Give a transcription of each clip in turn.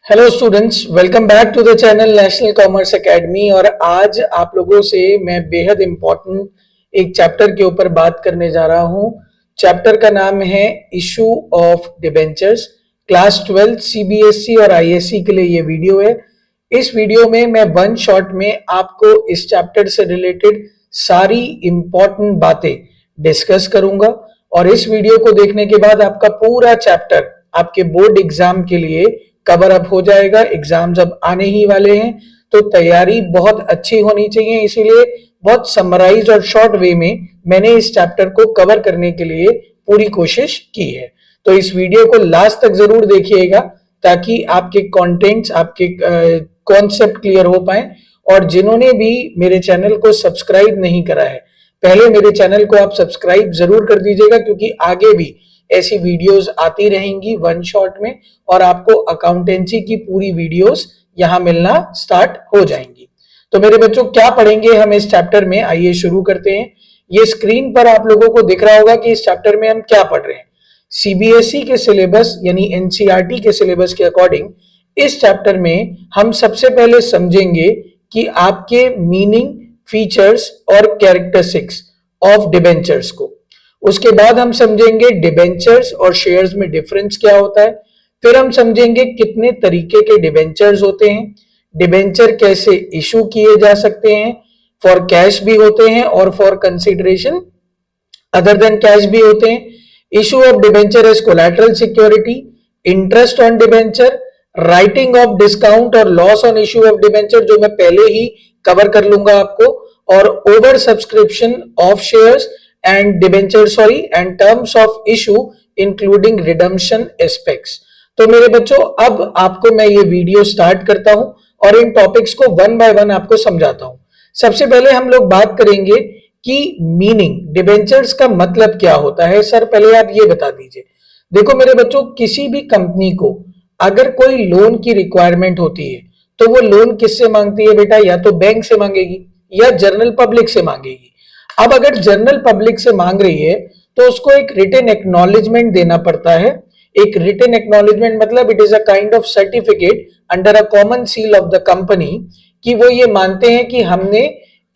Hello students, welcome back to the channel national commerce academy. और आज आप लोगों से मैं बेहद इम्पोर्टेंट एक चैप्टर के ऊपर बात करने जा रहा हूं। चैप्टर का नाम है issue of debentures. Class 12 CBSE और आईएससी के लिए ये वीडियो है। इस वीडियो में मैं वन शॉट में आपको इस चैप्टर से रिलेटेड सारी इंपॉर्टेंट बातें डिस्कस करूंगा और इस वीडियो को देखने के बाद आपका पूरा चैप्टर आपके बोर्ड एग्जाम के लिए कवर अप हो जाएगा। एग्जाम्स अब आने ही वाले हैं तो तैयारी बहुत अच्छी होनी चाहिए, इसीलिए बहुत समराइज और शॉर्ट वे में मैंने इस चैप्टर को कवर करने के लिए पूरी कोशिश की है। तो इस वीडियो को लास्ट तक जरूर देखिएगा ताकि आपके कंटेंट्स, आपके कॉन्सेप्ट क्लियर हो पाए। और जिन्होंने भी मेरे चैनल को सब्सक्राइब नहीं करा है, पहले मेरे चैनल को आप सब्सक्राइब जरूर कर दीजिएगा, क्योंकि आगे भी ऐसी वीडियोस आती रहेंगी वन शॉट में और आपको अकाउंटेंसी की पूरी वीडियोस यहां मिलना स्टार्ट हो जाएंगी। तो मेरे बच्चों, क्या पढ़ेंगे हम इस चैप्टर में, आइए शुरू करते हैं। ये स्क्रीन पर आप लोगों को दिख रहा होगा कि इस चैप्टर में हम क्या पढ़ रहे हैं। सीबीएसई के सिलेबस यानी एनसीईआरटी के सिलेबस के अकॉर्डिंग इस चैप्टर में हम सबसे पहले समझेंगे कि आपके मीनिंग, फीचर्स और कैरेक्टरिस्टिक्स ऑफ डिबेंचर्स को। उसके बाद हम समझेंगे डिबेंचर्स और शेयर्स में डिफरेंस क्या होता है। फिर हम समझेंगे कितने तरीके के डिबेंचर्स होते हैं, डिबेंचर कैसे इशू किए जा सकते हैं, फॉर कैश भी होते हैं और for consideration other than cash भी होते हैं। Issue of debenture as collateral security, interest on debenture, writing off discount और loss on issue of debenture, जो मैं पहले ही कवर कर लूंगा आपको, और over subscription of shares and debenture and terms of issue including redemption aspects। तो मेरे बच्चों, अब आपको मैं ये वीडियो स्टार्ट करता हूं और इन टॉपिक्स को वन बाय वन आपको समझाता हूं। सबसे पहले हम लोग बात करेंगे कि मीनिंग, डिबेंचर्स का मतलब क्या होता है। सर पहले आप ये बता दीजिए। देखो मेरे बच्चों, किसी भी कंपनी को अगर कोई लोन की रिक्वायरमेंट होती है तो वो लोन किससे मांगती है बेटा? या तो बैंक से मांगेगी या जनरल पब्लिक से मांगेगी। अब अगर जनरल पब्लिक से मांग रही है तो उसको एक रिटन एक्नॉलेजमेंट देना पड़ता है। एक रिटन एक्नॉलेजमेंट मतलब it is a kind of certificate under a common seal of the company कि वो ये मानते हैं कि हमने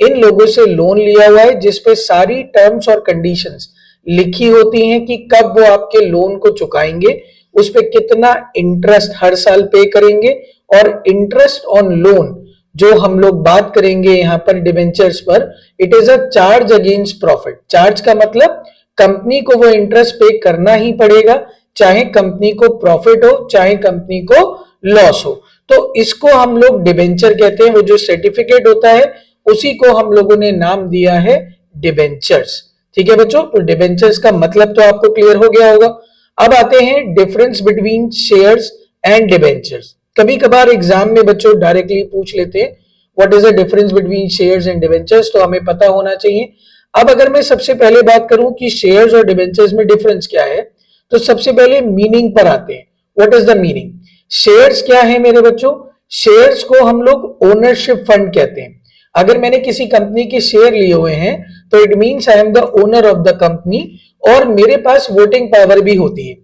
इन लोगों से लोन लिया हुआ है, जिसपे सारी टर्म्स और कंडीशंस लिखी होती हैं कि कब वो आपके लोन को चुकाएंगे, उस पर कितना इंटरेस्ट हर साल पे करेंगे, और इंटरेस्ट ऑन लोन जो हम लोग बात करेंगे यहां पर डिबेंचर्स पर, it is a charge against profit. Charge का मतलब कंपनी को वो इंटरेस्ट पे करना ही पड़ेगा, चाहे कंपनी को प्रॉफिट हो चाहे कंपनी को लॉस हो। तो इसको हम लोग डिबेंचर कहते हैं। वो जो सर्टिफिकेट होता है उसी को हम लोगों ने नाम दिया है डिबेंचर्स। ठीक है बच्चों, तो डिबेंचर्स का मतलब तो आपको क्लियर हो गया होगा। अब आते हैं difference between shares and debentures. कभी कभार एग्जाम में बच्चों डायरेक्टली पूछ लेते हैं what is the difference between shares and debentures, तो हमें पता होना चाहिए। अब अगर मैं सबसे पहले बात करूं कि शेयर्स और डिबेंचर्स में डिफरेंस क्या है, तो सबसे पहले मीनिंग पर आते हैं। What is the meaning? Shares क्या है मेरे बच्चों? शेयर्स को हम लोग ओनरशिप फंड कहते हैं। अगर मैंने किसी कंपनी के शेयर लिए हुए हैं तो it means I am the owner of the company और मेरे पास वोटिंग पावर भी होती है।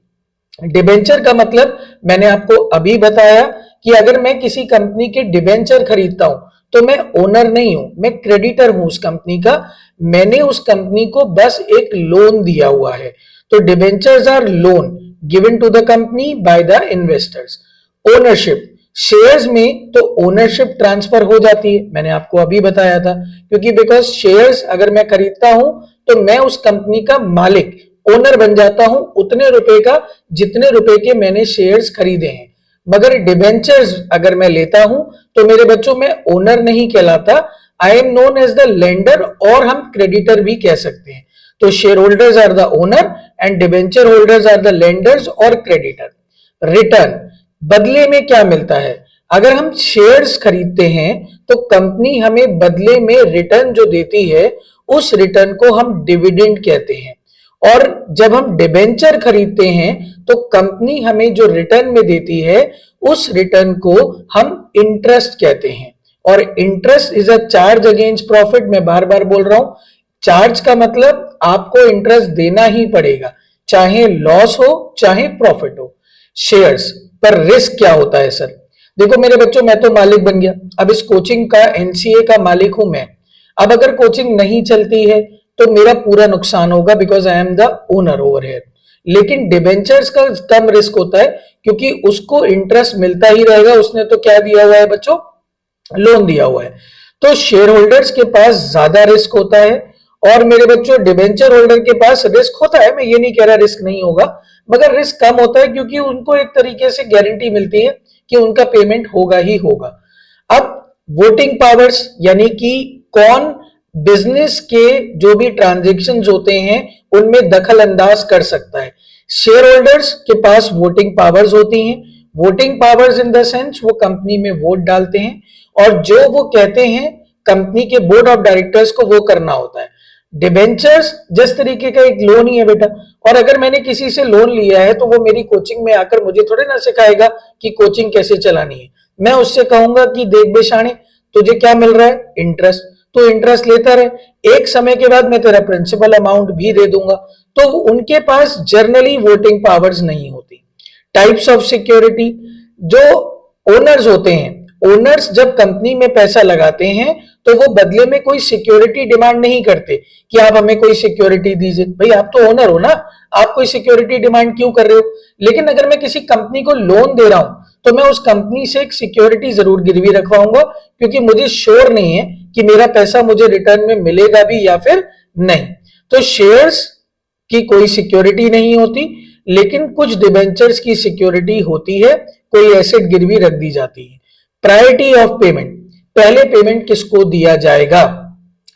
डिबेंचर का मतलब मैंने आपको अभी बताया कि अगर मैं किसी कंपनी के डिबेंचर खरीदता हूं तो मैं ओनर नहीं हूं, मैं क्रेडिटर हूं उस कंपनी का। मैंने उस कंपनी को बस एक लोन दिया हुआ है। तो debentures are loan given to the company by the investors. Ownership, shares में तो ओनरशिप ट्रांसफर हो जाती है, मैंने आपको अभी बताया था, क्योंकि बिकॉज शेयर्स अगर मैं खरीदता हूं तो मैं उस कंपनी का मालिक, ओनर बन जाता हूं उतने रुपए का जितने रुपए के मैंने शेयर्स खरीदे हैं। मगर डिबेंचर्स अगर मैं लेता हूं तो मेरे बच्चों में ओनर नहीं कहलाता, I am known as the lender, और हम क्रेडिटर भी कह सकते हैं। तो share holders are the owner and debenture holders are the lenders और क्रेडिटर। रिटर्न, बदले में क्या मिलता है? अगर हम शेयर्स खरीदते हैं तो कंपनी हमें बदले में रिटर्न जो देती है उस रिटर्न को हम डिविडेंड कहते हैं। और जब हम डिबेंचर खरीदते हैं तो कंपनी हमें जो रिटर्न में देती है उस रिटर्न को हम इंटरेस्ट कहते हैं। और interest is a charge against profit. मैं बार बार बोल रहा हूं, चार्ज का मतलब आपको इंटरेस्ट देना ही पड़ेगा, चाहे लॉस हो चाहे प्रॉफिट हो। शेयर्स पर रिस्क क्या होता है सर? देखो मेरे बच्चों, मैं तो मालिक बन गया, अब इस कोचिंग का, एनसीए का मालिक हूं मैं। अब अगर कोचिंग नहीं चलती है तो मेरा पूरा नुकसान होगा, because I am the owner over here. लेकिन डिबेंचर्स का कम रिस्क होता है, क्योंकि उसको इंटरेस्ट मिलता ही रहेगा, उसने तो क्या दिया हुआ है बच्चों, लोन दिया हुआ है। तो शेयर होल्डर्स के पास ज्यादा रिस्क होता है, और मेरे बच्चों डिबेंचर होल्डर के पास रिस्क होता है, मैं ये नहीं कह रहा रिस्क नहीं होगा, मगर रिस्क कम होता है, क्योंकि उनको एक तरीके से गारंटी मिलती है कि उनका पेमेंट होगा ही होगा। अब वोटिंग पावर्स, यानी कि कौन बिजनेस के जो भी ट्रांजेक्शन होते हैं उनमें दखल अंदाज कर सकता है। शेयर होल्डर्स के पास वोटिंग पावर्स होती हैं। Voting powers in the sense वो कंपनी में वोट डालते हैं, और जो वो कहते हैं कंपनी के बोर्ड ऑफ डायरेक्टर्स को वो करना होता है। डिबेंचर्स जिस तरीके का एक लोन ही है बेटा, और अगर मैंने किसी से लोन लिया है तो वो मेरी कोचिंग में आकर मुझे थोड़े ना सिखाएगा कि कोचिंग कैसे चलानी है। मैं उससे कहूंगा कि देख बेशाने, तुझे क्या मिल रहा है, इंटरेस्ट, तो इंटरेस्ट लेता रहे, एक समय के बाद मैं तेरा प्रिंसिपल अमाउंट भी दे दूंगा। तो उनके पास जर्नली वोटिंग पावर्स नहीं होती। टाइप्स ऑफ सिक्योरिटी, जो ओनर्स होते हैं, ओनर्स जब कंपनी में पैसा लगाते हैं तो वो बदले में कोई सिक्योरिटी डिमांड नहीं करते कि आप हमें कोई सिक्योरिटी दीजिए। भाई आप तो ओनर हो ना, आप कोई सिक्योरिटी डिमांड क्यों कर रहे हो। लेकिन अगर मैं किसी कंपनी को लोन दे रहा हूं तो मैं उस कंपनी से एक सिक्योरिटी जरूर गिरवी रखवाऊंगा, क्योंकि मुझे श्योर नहीं है कि मेरा पैसा मुझे रिटर्न में मिलेगा भी या फिर नहीं। तो शेयर्स की कोई सिक्योरिटी नहीं होती, लेकिन कुछ डिबेंचर्स की सिक्योरिटी होती है, कोई एसेट गिरवी रख दी जाती है। प्रायोरिटी ऑफ पेमेंट, पहले पेमेंट किसको दिया जाएगा।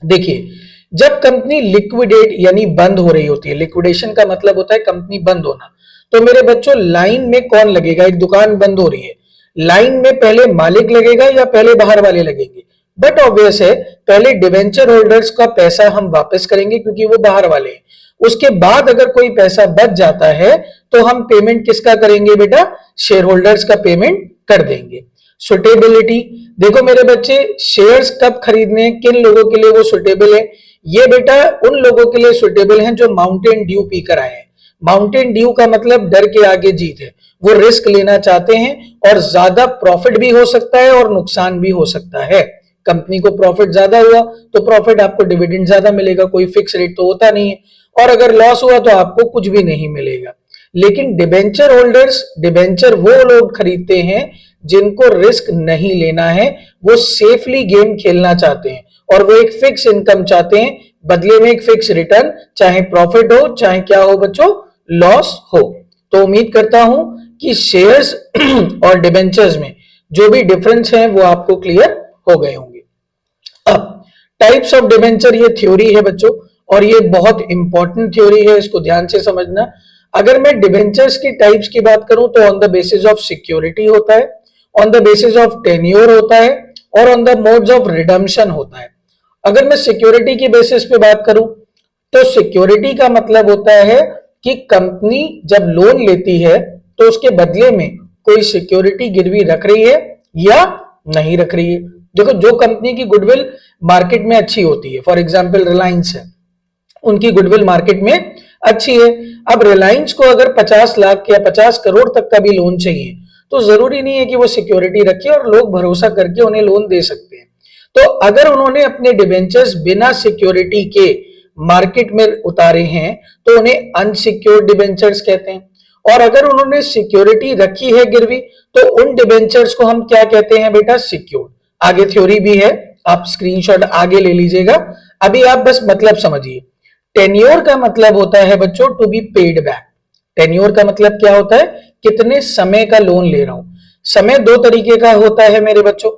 देखिए, जब कंपनी लिक्विडेट यानी बंद हो रही होती है, लिक्विडेशन का मतलब होता है कंपनी बंद होना, तो मेरे बच्चों लाइन में कौन लगेगा। एक दुकान बंद हो रही है, लाइन में पहले मालिक लगेगा या पहले बाहर वाले लगेंगे। बट ऑब्वियस है पहले डिवेंचर होल्डर्स का पैसा हम वापस करेंगे, क्योंकि वो बाहर वाले हैं। उसके बाद अगर कोई पैसा बच जाता है तो हम पेमेंट किसका करेंगे बेटा, शेयर होल्डर्स का पेमेंट कर देंगे। सुटेबिलिटी, देखो मेरे बच्चे, शेयर्स कब खरीदने, किन लोगों के लिए वो सुटेबल है। ये बेटा उन लोगों के लिए सुटेबल हैं जो माउंटेन ड्यू पीकर आए हैं। माउंटेन ड्यू का मतलब डर के आगे जीत है, वो रिस्क लेना चाहते हैं, और ज्यादा प्रॉफिट भी हो सकता है और नुकसान भी हो सकता है। कंपनी को प्रॉफिट ज्यादा हुआ तो प्रॉफिट आपको डिविडेंड ज्यादा मिलेगा, कोई फिक्स रेट तो होता नहीं है, और अगर लॉस हुआ तो आपको कुछ भी नहीं मिलेगा। लेकिन डिबेंचर होल्डर्स, डिबेंचर वो लोग खरीदते हैं जिनको रिस्क नहीं लेना है, वो सेफली गेम खेलना चाहते हैं, और वो एक फिक्स इनकम चाहते हैं, बदले में एक फिक्स रिटर्न, चाहे प्रॉफिट हो चाहे क्या हो बच्चों, लॉस हो। तो उम्मीद करता हूं कि शेयर्स और डिबेंचर्स में जो भी डिफरेंस है वो आपको क्लियर हो गए होंगे। अब टाइप्स ऑफ डिबेंचर, ये थ्योरी है बच्चों, और ये बहुत इंपॉर्टेंट थ्योरी है, इसको ध्यान से समझना। अगर मैं डिबेंचर्स की टाइप्स की बात करूं तो on the basis of security होता है, on the basis of tenure होता है, और on the modes of redemption होता है। अगर मैं सिक्योरिटी की बेसिस पे बात करूं तो सिक्योरिटी का मतलब होता है कि कंपनी जब लोन लेती है तो उसके बदले में कोई सिक्योरिटी गिरवी रख रही है या नहीं रख रही है। देखो, जो कंपनी की गुडविल मार्केट में अच्छी होती है, फॉर एग्जांपल रिलायंस है, उनकी गुडविल मार्केट में अच्छी है। अब रिलायंस को अगर 50 लाख या 50 करोड़ तक का भी लोन चाहिए तो जरूरी नहीं है कि वो सिक्योरिटी रखे, और लोग भरोसा करके उन्हें लोन दे सकते हैं। तो अगर उन्होंने अपने डिबेंचर्स बिना सिक्योरिटी के मार्केट में उतारे हैं तो उन्हें अनसिक्योर्ड डिबेंचर्स कहते हैं, और अगर उन्होंने सिक्योरिटी रखी है गिरवी तो उन डिबेंचर्स को हम क्या कहते हैं बेटा, सिक्योर्ड। आगे थ्योरी भी है, आप स्क्रीनशॉट आगे ले लीजिएगा, अभी आप बस मतलब समझिए। टेन्योर का मतलब होता है बच्चों to be paid back. Tenure का मतलब क्या होता है, कितने समय का लोन ले रहा हूं। समय दो तरीके का होता है मेरे बच्चों,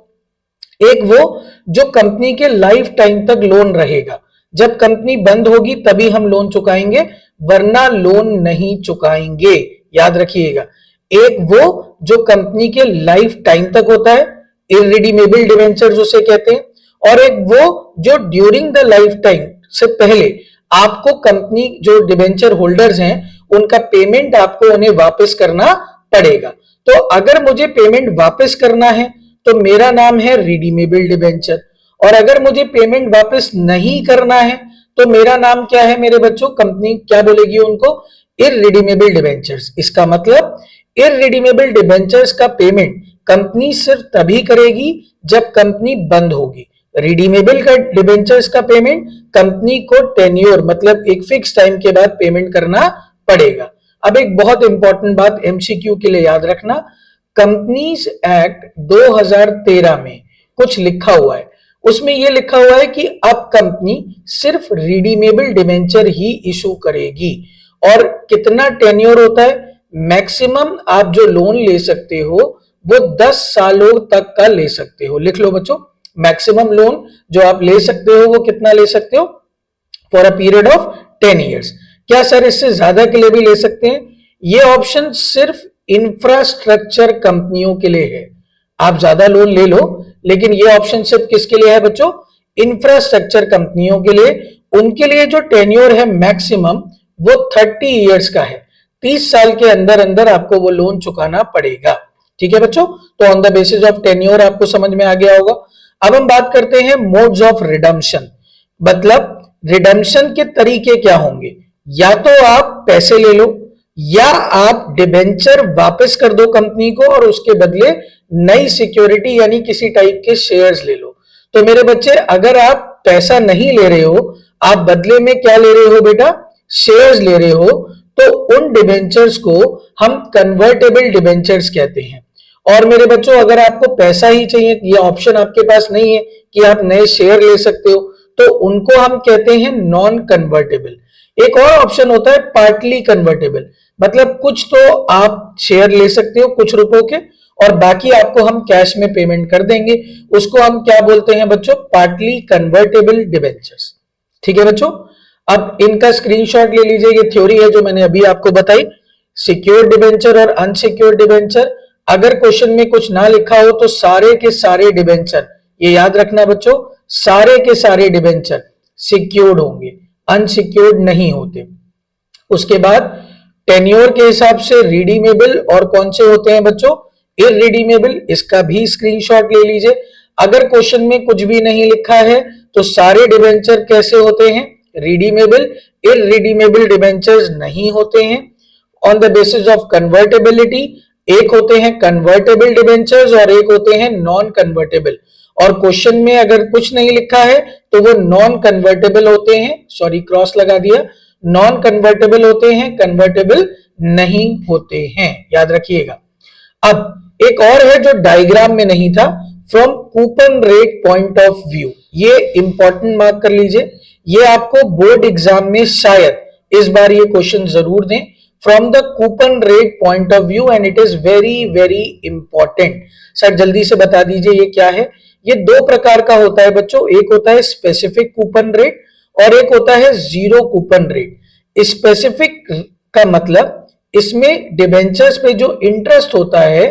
एक वो जो कंपनी के लाइफ टाइम तक लोन रहेगा, जब कंपनी बंद होगी तभी हम लोन चुकाएंगे, वरना लोन नहीं चुकाएंगे, याद रखिएगा। एक वो जो कंपनी के लाइफ टाइम तक होता है, इररिडीमेबल डिवेंचर्स उसे कहते हैं, और एक वो जो ड्यूरिंग द लाइफ टाइम से पहले आपको कंपनी जो डिवेंचर होल्डर्स हैं उनका पेमेंट आपको उन्हें वापस करना पड़ेगा। तो अगर मुझे पेमेंट वापस करना है तो मेरा नाम है रिडीमेबल डिवेंचर, और अगर मुझे पेमेंट वापस नहीं करना है तो मेरा नाम क्या है मेरे बच्चों, कंपनी क्या बोलेगी उनको, इररिडीमेबल डिवेंचर्स। इसका मतलब इररिडीमेबल डिवेंचर्स का पेमेंट कंपनी सिर्फ तभी करेगी जब कंपनी बंद होगी। रिडीमेबल का डिबेंचर्स का पेमेंट कंपनी को टेन्योर मतलब एक फिक्स टाइम के बाद पेमेंट करना पड़ेगा। अब एक बहुत इंपॉर्टेंट बात एमसीक्यू के लिए याद रखना, कंपनीज एक्ट 2013 में कुछ लिखा हुआ है, उसमें यह लिखा हुआ है कि अब कंपनी सिर्फ रिडीमेबल डिबेंचर ही इशू करेगी। और कितना टेन्योर होता है, मैक्सिमम आप जो लोन ले सकते हो वो 10 सालों तक का ले सकते हो। लिख लो बच्चों, मैक्सिमम लोन जो आप ले सकते हो वो कितना ले सकते हो, for a period of 10 years. क्या सर इससे ज्यादा के लिए भी ले सकते हैं? ये ऑप्शन सिर्फ इंफ्रास्ट्रक्चर कंपनियों के लिए है। आप ज्यादा लोन ले लो, लेकिन ये ऑप्शन सिर्फ किसके लिए है बच्चों? इंफ्रास्ट्रक्चर कंपनियों के लिए। उनके लिए जो टेन्योर है मैक्सिमम वो 30 ईयर्स का है। 30 साल के अंदर अंदर आपको वो लोन चुकाना पड़ेगा। ठीक है बच्चों, तो on the basis of tenure आपको समझ में आ गया होगा। अब हम बात करते हैं मोड्स ऑफ रिडम्पशन, मतलब रिडम्पशन के तरीके क्या होंगे। या तो आप पैसे ले लो, या आप डिबेंचर वापस कर दो कंपनी को और उसके बदले नई सिक्योरिटी यानी किसी टाइप के शेयर्स ले लो। तो मेरे बच्चे, अगर आप पैसा नहीं ले रहे हो, आप बदले में क्या ले रहे हो बेटा? शेयर्स ले रहे हो, तो उन डिबेंचर्स को हम कन्वर्टेबल डिबेंचर्स कहते हैं। और मेरे बच्चों, अगर आपको पैसा ही चाहिए, ये ऑप्शन आपके पास नहीं है कि आप नए शेयर ले सकते हो, तो उनको हम कहते हैं नॉन कन्वर्टेबल। एक और ऑप्शन होता है पार्टली कन्वर्टेबल, मतलब कुछ तो आप शेयर ले सकते हो कुछ रुपयों के और बाकी आपको हम कैश में पेमेंट कर देंगे। उसको हम क्या बोलते हैं बच्चों? Partly convertible debentures. ठीक है बच्चों, अब इनका स्क्रीनशॉट ले लीजिए। ये थ्योरी है जो मैंने अभी आपको बताई, सिक्योर्ड डिबेंचर और अनसिक्योर्ड डिबेंचर। अगर क्वेश्चन में कुछ ना लिखा हो तो सारे के सारे डिबेंचर, ये याद रखना बच्चों, सारे के सारे डिबेंचर सिक्योर्ड होंगे, अनसिक्योर्ड नहीं होते। उसके बाद टेन्योर के हिसाब से रिडीमेबल और कौन से होते हैं बच्चों? इररिडीमेबल। इसका भी स्क्रीनशॉट ले लीजिए। अगर क्वेश्चन में कुछ भी नहीं लिखा है तो सारे डिबेंचर कैसे होते हैं? रिडीमेबल। इररिडीमेबल डिबेंचर्स नहीं होते हैं। On the basis of convertibility, एक होते हैं कन्वर्टेबल डिबेंचर्स और एक होते हैं नॉन कन्वर्टेबल। और क्वेश्चन में अगर कुछ नहीं लिखा है तो वो नॉन कन्वर्टेबल होते हैं, सॉरी क्रॉस लगा दिया, नॉन कन्वर्टेबल होते हैं, कन्वर्टेबल नहीं होते हैं, याद रखिएगा। अब एक और है जो डायग्राम में नहीं था, from coupon rate point of view. ये इंपॉर्टेंट मार्क कर लीजिए, ये आपको बोर्ड एग्जाम में शायद इस बार ये क्वेश्चन जरूर दें, from the coupon rate point of view, and it is very very important. Sir जल्दी से बता दीजिए ये क्या है? ये दो प्रकार का होता है बच्चों, एक होता है स्पेसिफिक कूपन रेट और एक होता है जीरो कूपन रेट। स्पेसिफिक का मतलब इसमें डिबेंचर्स पे जो इंटरेस्ट होता है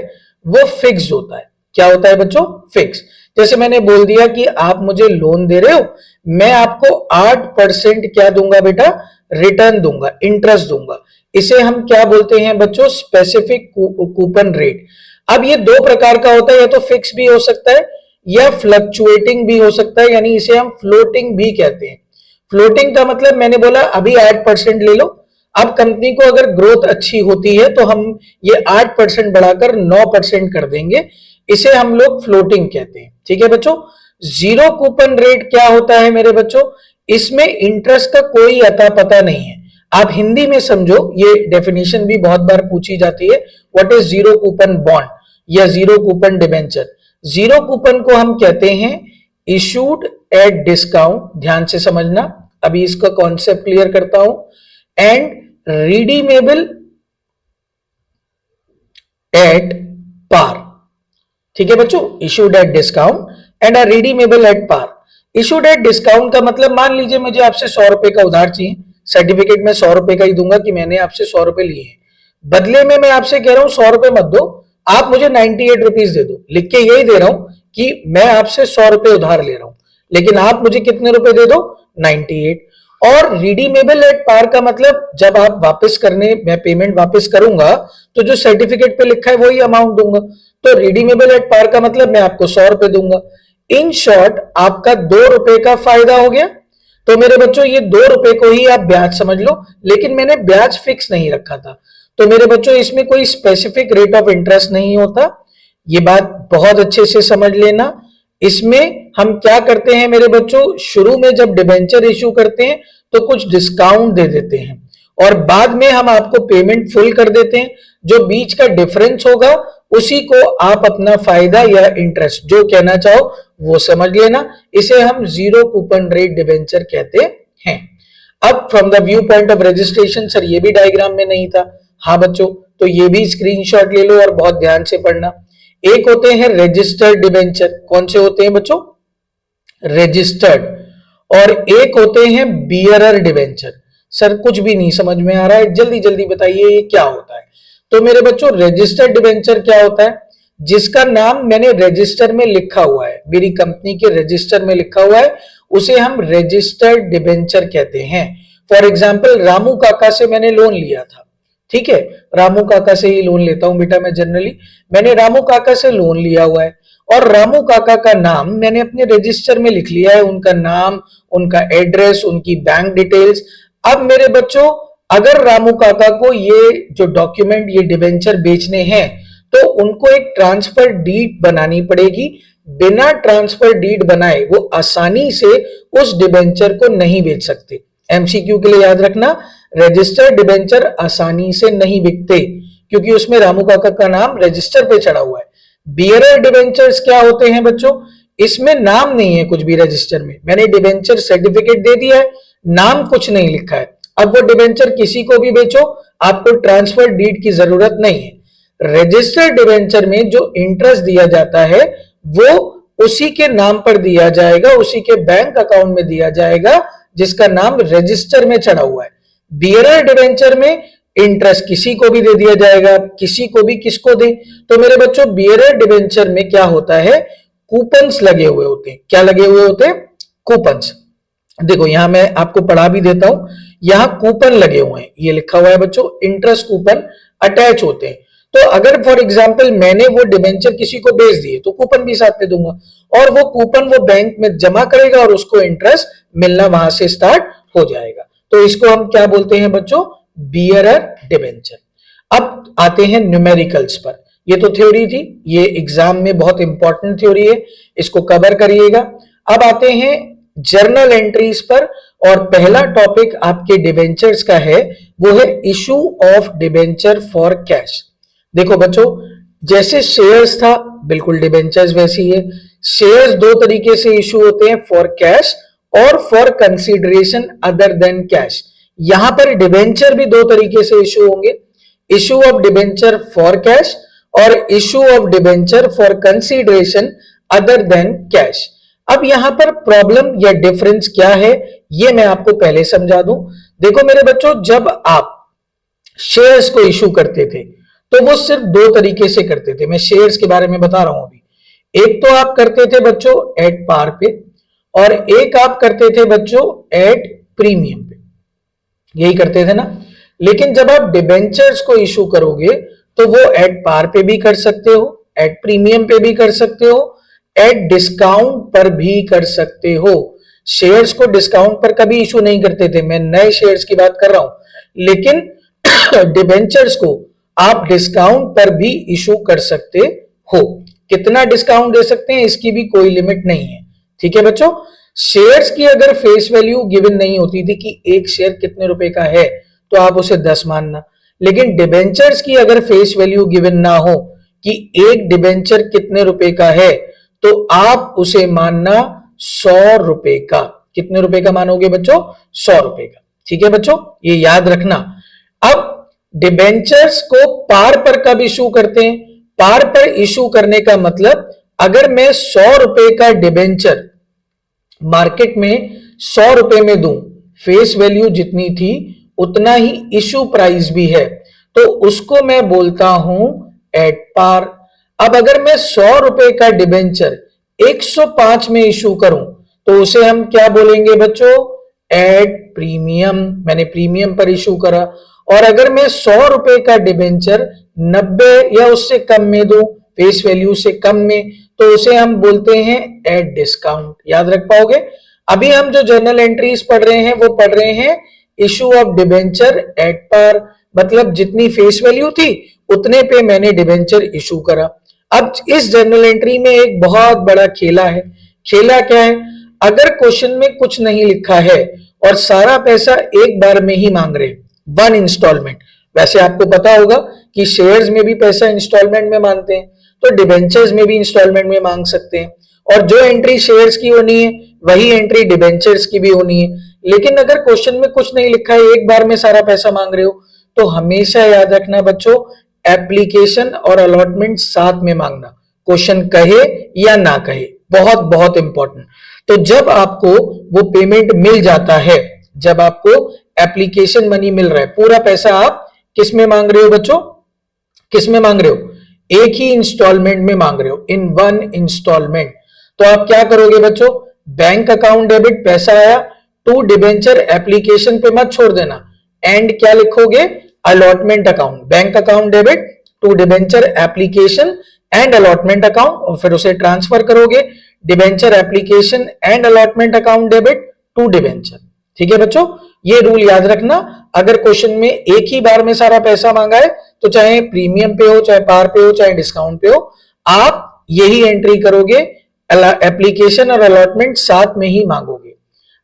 वो फिक्स होता है। क्या होता है बच्चों? फिक्स। जैसे मैंने बोल दिया कि आप मुझे लोन दे रहे हो, मैं आपको 8% क्या दूंगा बेटा? रिटर्न दूंगा, इंटरेस्ट दूंगा। इसे हम क्या बोलते हैं बच्चों? Specific coupon rate. अब ये दो प्रकार का होता है, या तो फिक्स भी हो सकता है या फ्लक्चुएटिंग भी हो सकता है, यानी इसे हम फ्लोटिंग भी कहते हैं। फ्लोटिंग का मतलब मैंने बोला अभी 8% ले लो, अब कंपनी को अगर ग्रोथ अच्छी होती है तो हम ये 8% बढ़ाकर 9% कर देंगे, इसे हम लोग फ्लोटिंग कहते हैं। ठीक है बच्चों। जीरो कूपन रेट क्या होता है मेरे बच्चों? इसमें इंटरेस्ट का कोई अता पता नहीं है। आप हिंदी में समझो, ये डेफिनेशन भी बहुत बार पूछी जाती है, what is zero coupon bond या zero coupon debenture. Zero coupon को हम कहते हैं इशूड एट डिस्काउंट, ध्यान से समझना, अभी इसका कॉन्सेप्ट क्लियर करता हूं, एंड रिडीमेबल एट पार। ठीक है बच्चों, issued at discount and redeemable at par. Issued at discount का मतलब, मान लीजिए मुझे आपसे 100 रुपए का उधार चाहिए, सर्टिफिकेट में 100 रुपए का ही दूंगा कि मैंने आपसे 100 रुपए लिए हैं, बदले में मैं आपसे कह रहा हूं 100 रुपए मत दो, आप मुझे 98 रुपीज दे दो। लिख के यही दे रहा हूं कि मैं आपसे 100 रुपए उधार ले रहा हूं, लेकिन आप मुझे कितने रुपए दे दो? 98। और रिडीमेबल एट पार का मतलब, जब आप वापस करने, मैं पेमेंट वापस करूंगा तो जो सर्टिफिकेट पे लिखा है वही अमाउंट दूंगा। तो रिडीमेबल एट पार का मतलब मैं आपको 100 रुपए दूंगा। इन शॉर्ट आपका 2 रुपए का फायदा हो गया। तो मेरे बच्चों ये 2 रुपए को ही आप ब्याज समझ लो, लेकिन मैंने ब्याज फिक्स नहीं रखा था। तो मेरे बच्चों इसमें कोई स्पेसिफिक रेट ऑफ इंटरेस्ट नहीं होता, ये बात बहुत अच्छे से समझ लेना। इसमें हम क्या करते हैं मेरे बच्चों, शुरू में जब डिबेंचर इश्यू करते हैं तो कुछ डिस्काउंट दे देते हैं और बाद में हम आपको पेमेंट फुल कर देते हैं। जो बीच का डिफरेंस होगा उसी को आप अपना फायदा या इंटरेस्ट जो कहना चाहो वो समझ लेना। इसे हम जीरो कूपन रेट डिबेंचर कहते हैं। अब from the view point of registration, sir ये भी डायग्राम में नहीं था। हाँ बच्चों, तो ये भी स्क्रीनशॉट ले लो और बहुत ध्यान से पढ़ना। एक होते हैं रजिस्टर्ड डिबेंचर, कौन से होते हैं बच्चों, रजिस्टर्ड, और एक होते हैं बियरर डिबेंचर। सर कुछ भी नहीं समझ में आ रहा है, जल्दी जल्दी बताइए ये क्या होता है। तो मेरे बच्चों रजिस्टर्ड डिबेंचर क्या होता है, जिसका नाम मैंने रजिस्टर में लिखा हुआ है, मेरी कंपनी के रजिस्टर में लिखा हुआ है, उसे हम रजिस्टर्ड डिबेंचर कहते हैं। फॉर एग्जाम्पल रामू काका से मैंने लोन लिया था, ठीक है, रामू काका से ही लोन लेता हूं बेटा मैं जनरली। मैंने रामू काका से लोन लिया हुआ है और रामू काका का नाम मैंने अपने रजिस्टर में लिख लिया है, उनका नाम, उनका एड्रेस, उनकी बैंक डिटेल्स। अब मेरे बच्चों अगर रामू काका को ये जो डॉक्यूमेंट, ये डिबेंचर बेचने हैं तो उनको एक ट्रांसफर डीड बनानी पड़ेगी। बिना ट्रांसफर डीड बनाए वो आसानी से उस डिबेंचर को नहीं बेच सकते। एमसीक्यू के लिए याद रखना, रजिस्टर्ड डिबेंचर आसानी से नहीं बिकते क्योंकि उसमें रामू काका का नाम रजिस्टर पे चढ़ा हुआ है। बियरर डिबेंचर्स क्या होते हैं बच्चों, इसमें नाम नहीं है कुछ भी रजिस्टर में, मैंने डिबेंचर सर्टिफिकेट दे दिया है, नाम कुछ नहीं लिखा है। अब वो डिबेंचर किसी को भी बेचो, आपको ट्रांसफर डीड की जरूरत नहीं है। रजिस्टर्ड डिबेंचर में जो इंटरेस्ट दिया जाता है वो उसी के नाम पर दिया जाएगा, उसी के बैंक अकाउंट में दिया जाएगा जिसका नाम रजिस्टर में चढ़ा हुआ है। बियरर डिबेंचर में इंटरेस्ट किसी को भी दे दिया जाएगा, किसी को भी किसको दे। तो मेरे बच्चों बियरर डिबेंचर में क्या होता है, कूपन्स लगे हुए होते हैं। क्या लगे हुए होते हैं, कूपन्स। देखो यहां मैं आपको पढ़ा भी देता हूं, यहां कूपन लगे हुए हैं, ये लिखा हुआ है बच्चों, इंटरेस्ट कूपन अटैच होते हैं। तो अगर फॉर एग्जाम्पल मैंने वो डिबेंचर किसी को बेच दिए तो कूपन भी साथ में दूंगा और वो कूपन वो बैंक में जमा करेगा और उसको इंटरेस्ट मिलना वहां से स्टार्ट हो जाएगा। तो इसको हम क्या बोलते हैं बच्चों, बियरर डिबेंचर। अब आते हैं न्यूमेरिकल्स पर। ये तो थ्योरी थी, ये एग्जाम में बहुत इंपॉर्टेंट थ्योरी है, इसको कवर करिएगा। अब आते हैं जर्नल एंट्रीज पर और पहला टॉपिक आपके डिबेंचर्स का है, वो है issue of debenture for cash. देखो बच्चों जैसे शेयर्स था बिल्कुल डिबेंचर्स वैसी है। शेयर्स दो तरीके से इशू होते हैं, फॉर कैश और for consideration other than cash. यहां पर डिबेंचर भी दो तरीके से इशू होंगे, issue of debenture for cash और issue of debenture for consideration other than cash. अब यहां पर प्रॉब्लम या डिफरेंस क्या है ये मैं आपको पहले समझा दूं। देखो मेरे बच्चों जब आप शेयर्स को इशू करते थे तो वो सिर्फ दो तरीके से करते थे, मैं शेयर्स के बारे में बता रहा हूं अभी। एक तो आप करते थे बच्चों एट पार पे और एक आप करते थे बच्चों एट प्रीमियम पे, यही करते थे ना। लेकिन जब आप डिबेंचर्स को इशू करोगे तो वो एट पार पे भी कर सकते हो, एट प्रीमियम पे भी कर सकते हो, एट डिस्काउंट पर भी कर सकते हो। शेयर्स को डिस्काउंट पर कभी इशू नहीं करते थे, मैं नए शेयर्स की बात कर रहा हूं। लेकिन डिबेंचर्स को आप डिस्काउंट पर भी इशू कर सकते हो। कितना डिस्काउंट दे सकते हैं इसकी भी कोई लिमिट नहीं है, ठीक है बच्चों। शेयर्स की अगर फेस वैल्यू गिवन नहीं होती थी कि एक शेयर कितने रुपए का है तो आप उसे 10 मानना, लेकिन डिबेंचर्स की अगर फेस वैल्यू गिवन ना हो कि एक डिबेंचर कितने रुपए का है तो आप उसे मानना 100 रुपए का। कितने रुपए का मानोगे बच्चों, 100 रुपए का, ठीक है बच्चों, ये याद रखना। अब डिबेंचर्स को पार पर कब इशू करते हैं, पार पर इशू करने का मतलब अगर मैं 100 रुपए का डिबेंचर मार्केट में 100 रुपए में दूं, फेस वैल्यू जितनी थी उतना ही इशू प्राइस भी है, तो उसको मैं बोलता हूं एट पार। अब अगर मैं 100 रुपए का डिबेंचर 105 में इशू करूं तो उसे हम क्या बोलेंगे बच्चों, एट प्रीमियम, मैंने प्रीमियम पर इशू करा। और अगर मैं 100 रुपए का डिबेंचर 90 या उससे कम में दूं, फेस वैल्यू से कम में, तो उसे हम बोलते हैं एट डिस्काउंट। याद रख पाओगे। अभी हम जो जर्नल एंट्रीज पढ़ रहे हैं वो पढ़ रहे हैं issue of debenture at par, मतलब जितनी फेस वैल्यू थी उतने पे मैंने डिबेंचर इशू करा। अब इस जर्नल एंट्री में एक बहुत बड़ा खेला है। खेला क्या है? अगर क्वेश्चन में कुछ नहीं लिखा है और सारा पैसा एक बार में ही मांग रहे, वन इंस्टॉलमेंट। वैसे आपको पता होगा कि शेयर्स में भी पैसा इंस्टॉलमेंट में मांगते हैं, तो डिबेंचर्स में भी इंस्टॉलमेंट में मांग सकते हैं, और जो एंट्री शेयर्स की होनी है वही एंट्री डिबेंचर्स की भी होनी है। लेकिन अगर क्वेश्चन में कुछ नहीं लिखा है, एक बार में सारा पैसा मांग रहे हो, तो हमेशा याद रखना बच्चों, एप्लीकेशन और अलॉटमेंट साथ में मांगना, क्वेश्चन कहे या ना कहे, बहुत बहुत इंपॉर्टेंट। तो जब आपको वो पेमेंट मिल जाता है, जब आपको एप्लीकेशन मनी मिल रहा है, पूरा पैसा आप किस में मांग रहे हो बच्चों? किस में मांग रहे हो? एक ही इंस्टॉलमेंट में मांग रहे हो, इन वन इंस्टॉलमेंट। तो आप क्या करोगे बच्चों? बैंक अकाउंट डेबिट पैसा आया टू डिबेंचर एप्लीकेशन पे मत छोड़ देना, एंड क्या लिखोगे? Allotment account. Bank account debit to debenture application and allotment account, और फिर उसे ट्रांसफर करोगे debenture application and allotment account debit to debenture. ठीक है बच्चों, ये रूल याद रखना। अगर क्वेश्चन में एक ही बार में सारा पैसा मांगा है, तो चाहे प्रीमियम पे हो, चाहे पार पे हो, चाहे डिस्काउंट पे हो, आप यही एंट्री करोगे, एप्लीकेशन और अलॉटमेंट साथ में ही मांगोगे।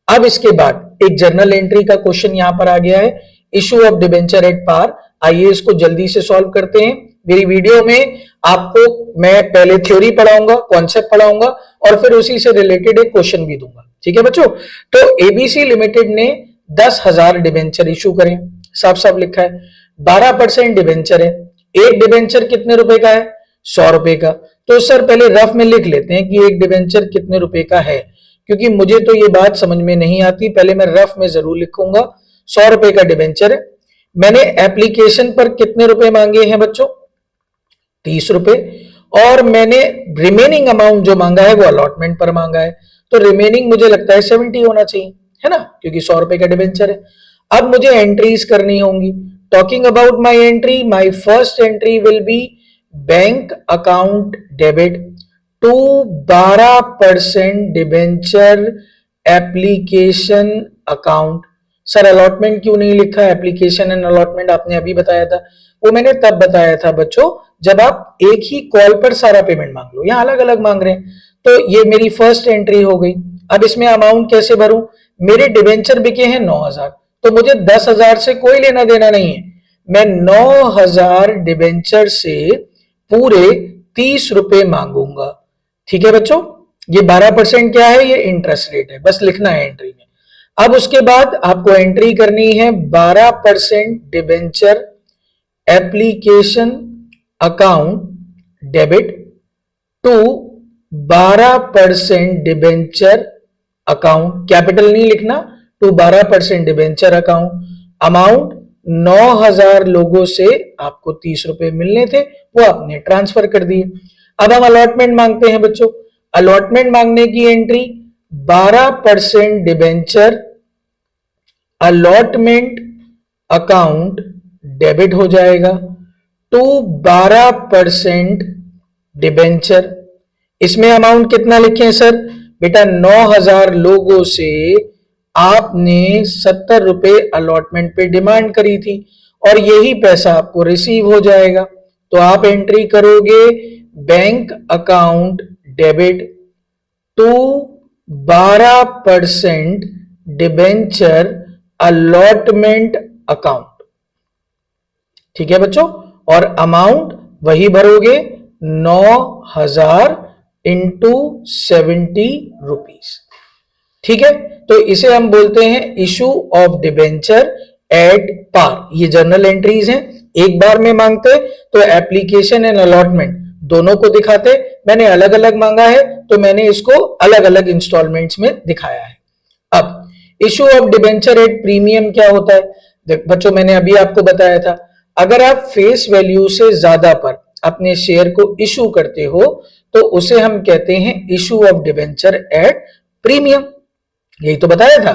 अब इसके बाद एक जर्नल एंट्री का क्वेश्चन यहां पर आ गया है, issue of debenture at par. आइए इसको जल्दी से सॉल्व करते हैं। मेरी वीडियो में आपको मैं पहले थ्योरी पढ़ाऊंगा, कॉन्सेप्ट पढ़ाऊंगा, और फिर उसी से रिलेटेड एक क्वेश्चन भी दूंगा। ठीक है बच्चों, तो एबीसी लिमिटेड ने 10,000 डिबेंचर इशू करें, साफ साफ लिखा है। 12% डिबेंचर है, एक डिबेंचर कितने रुपए का है? 100 रुपए का। तो सर पहले रफ में लिख लेते हैं कि एक डिबेंचर कितने रुपए का है, क्योंकि मुझे तो ये बात समझ में नहीं आती, पहले मैं रफ में जरूर लिखूंगा। 100 रुपए का डिबेंचर है। मैंने एप्लीकेशन पर कितने रुपए मांगे हैं बच्चों? 30 रुपए। और मैंने रिमेनिंग अमाउंट जो मांगा है वो अलॉटमेंट पर मांगा है, तो रिमेनिंग मुझे लगता है 70 होना चाहिए, है ना, क्योंकि 100 रुपए का डिबेंचर है। अब मुझे एंट्रीज करनी होंगी। Talking about my entry, my first entry will be bank account debit to 12% debenture application account. Sir allotment क्यों नहीं लिखा? एप्लीकेशन एंड अलॉटमेंट आपने अभी बताया था, वो मैंने तब बताया था बच्चों जब आप एक ही कॉल पर सारा पेमेंट मांग लो, यहां अलग अलग मांग रहे हैं। तो ये मेरी फर्स्ट एंट्री हो गई। अब इसमें अमाउंट कैसे भरूं? मेरे डिबेंचर बिके हैं 9,000, तो मुझे 10,000 से कोई लेना देना नहीं है। मैं 9,000 डिबेंचर से पूरे 30 रुपए मांगूंगा। ठीक है बच्चों, ये 12% क्या है? ये इंटरेस्ट रेट है, बस लिखना है एंट्री में। अब उसके बाद आपको एंट्री करनी है 12% debenture application account debit to 12% debenture account, capital नहीं लिखना, टू 12% डिबेंचर अकाउंट। अमाउंट 9,000 लोगों से आपको 30 रुपए मिलने थे, वो आपने ट्रांसफर कर दिए। अब हम अलॉटमेंट मांगते हैं बच्चों। अलॉटमेंट मांगने की entry 12% debenture allotment account debit हो जाएगा टू 12% डिबेंचर। इसमें अमाउंट कितना लिखें सर? बेटा 9,000 लोगों से आपने 70 रुपए अलॉटमेंट पे डिमांड करी थी, और यही पैसा आपको रिसीव हो जाएगा। तो आप एंट्री करोगे bank account debit to 12% debenture allotment account. ठीक है बच्चों, और अमाउंट वही भरोगे 9,000 इंटू 70 रुपीज। ठीक है, तो इसे हम बोलते हैं issue of debenture at par. ये जर्नल एंट्रीज हैं, एक बार में मांगते तो एप्लीकेशन एंड अलॉटमेंट दोनों को दिखाते, मैंने अलग अलग मांगा है तो मैंने इसको अलग अलग इंस्टॉलमेंट्स में दिखाया है। अब issue of debenture at premium क्या होता है बच्चों? मैंने अभी आपको बताया था, अगर आप फेस वैल्यू से ज्यादा पर अपने शेयर को इशू करते हो तो उसे हम कहते हैं issue of debenture at premium, यही तो बताया था।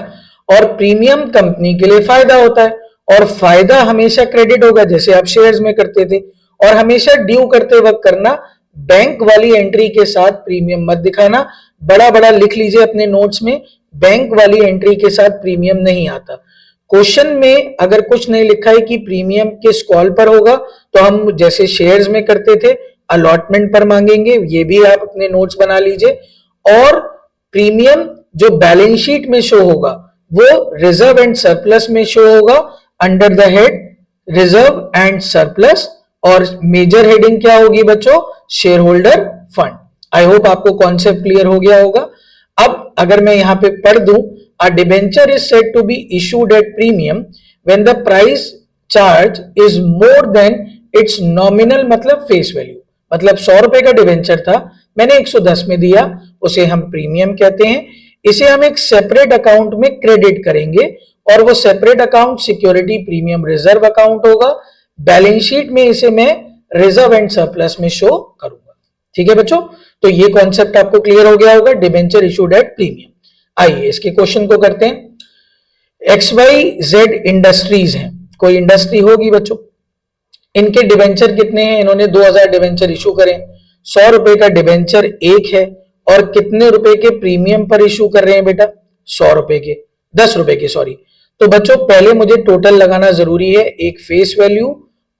और प्रीमियम कंपनी के लिए फायदा होता है, और फायदा हमेशा क्रेडिट होगा जैसे आप शेयर्स में करते थे, और हमेशा ड्यू करते वक्त करना, बैंक वाली एंट्री के साथ प्रीमियम मत दिखाना। बड़ा बड़ा लिख लीजिए अपने नोट्स में, बैंक वाली एंट्री के साथ प्रीमियम नहीं आता। क्वेश्चन में अगर कुछ नहीं लिखा है कि प्रीमियम किस कॉल पर होगा, तो हम जैसे शेयर्स में करते थे अलॉटमेंट पर मांगेंगे, ये भी आप अपने नोट्स बना लीजिए। और प्रीमियम जो बैलेंस शीट में शो होगा वो रिजर्व एंड सरप्लस में शो होगा under the head reserve and surplus, और मेजर हेडिंग क्या होगी बच्चों? Share holder fund. I hope आपको कॉन्सेप्ट क्लियर हो गया होगा। अब अगर मैं यहां पे पढ़ दूं, a debenture is said to be issued at premium when the price charge is more than its nominal मतलब फेस वैल्यू। मतलब 100 रुपए का डिबेंचर था, मैंने 110 में दिया, उसे हम प्रीमियम कहते हैं। इसे हम एक सेपरेट अकाउंट में क्रेडिट करेंगे और वो separate account security premium reserve account होगा। बैलेंस शीट में इसे मैं रिजर्व एंड सरप्लस में शो करूंगा। ठीक है बच्चों, तो ये कॉन्सेप्ट आपको क्लियर हो गया होगा, डिबेंचर इशूड एट प्रीमियम। आइए इसके क्वेश्चन को करते हैं। XYZ इंडस्ट्रीज हैं, कोई इंडस्ट्री होगी बच्चों, इनके डिबेंचर कितने हैं? इन्होंने 2000 डिबेंचर इशू करें। 100 रुपए का डिबेंचर एक है और कितने रुपए के प्रीमियम पर इशू कर रहे हैं बेटा? 100 रुपए के, 10 रुपए के सॉरी। तो बच्चों पहले मुझे टोटल लगाना जरूरी है, एक फेस वैल्यू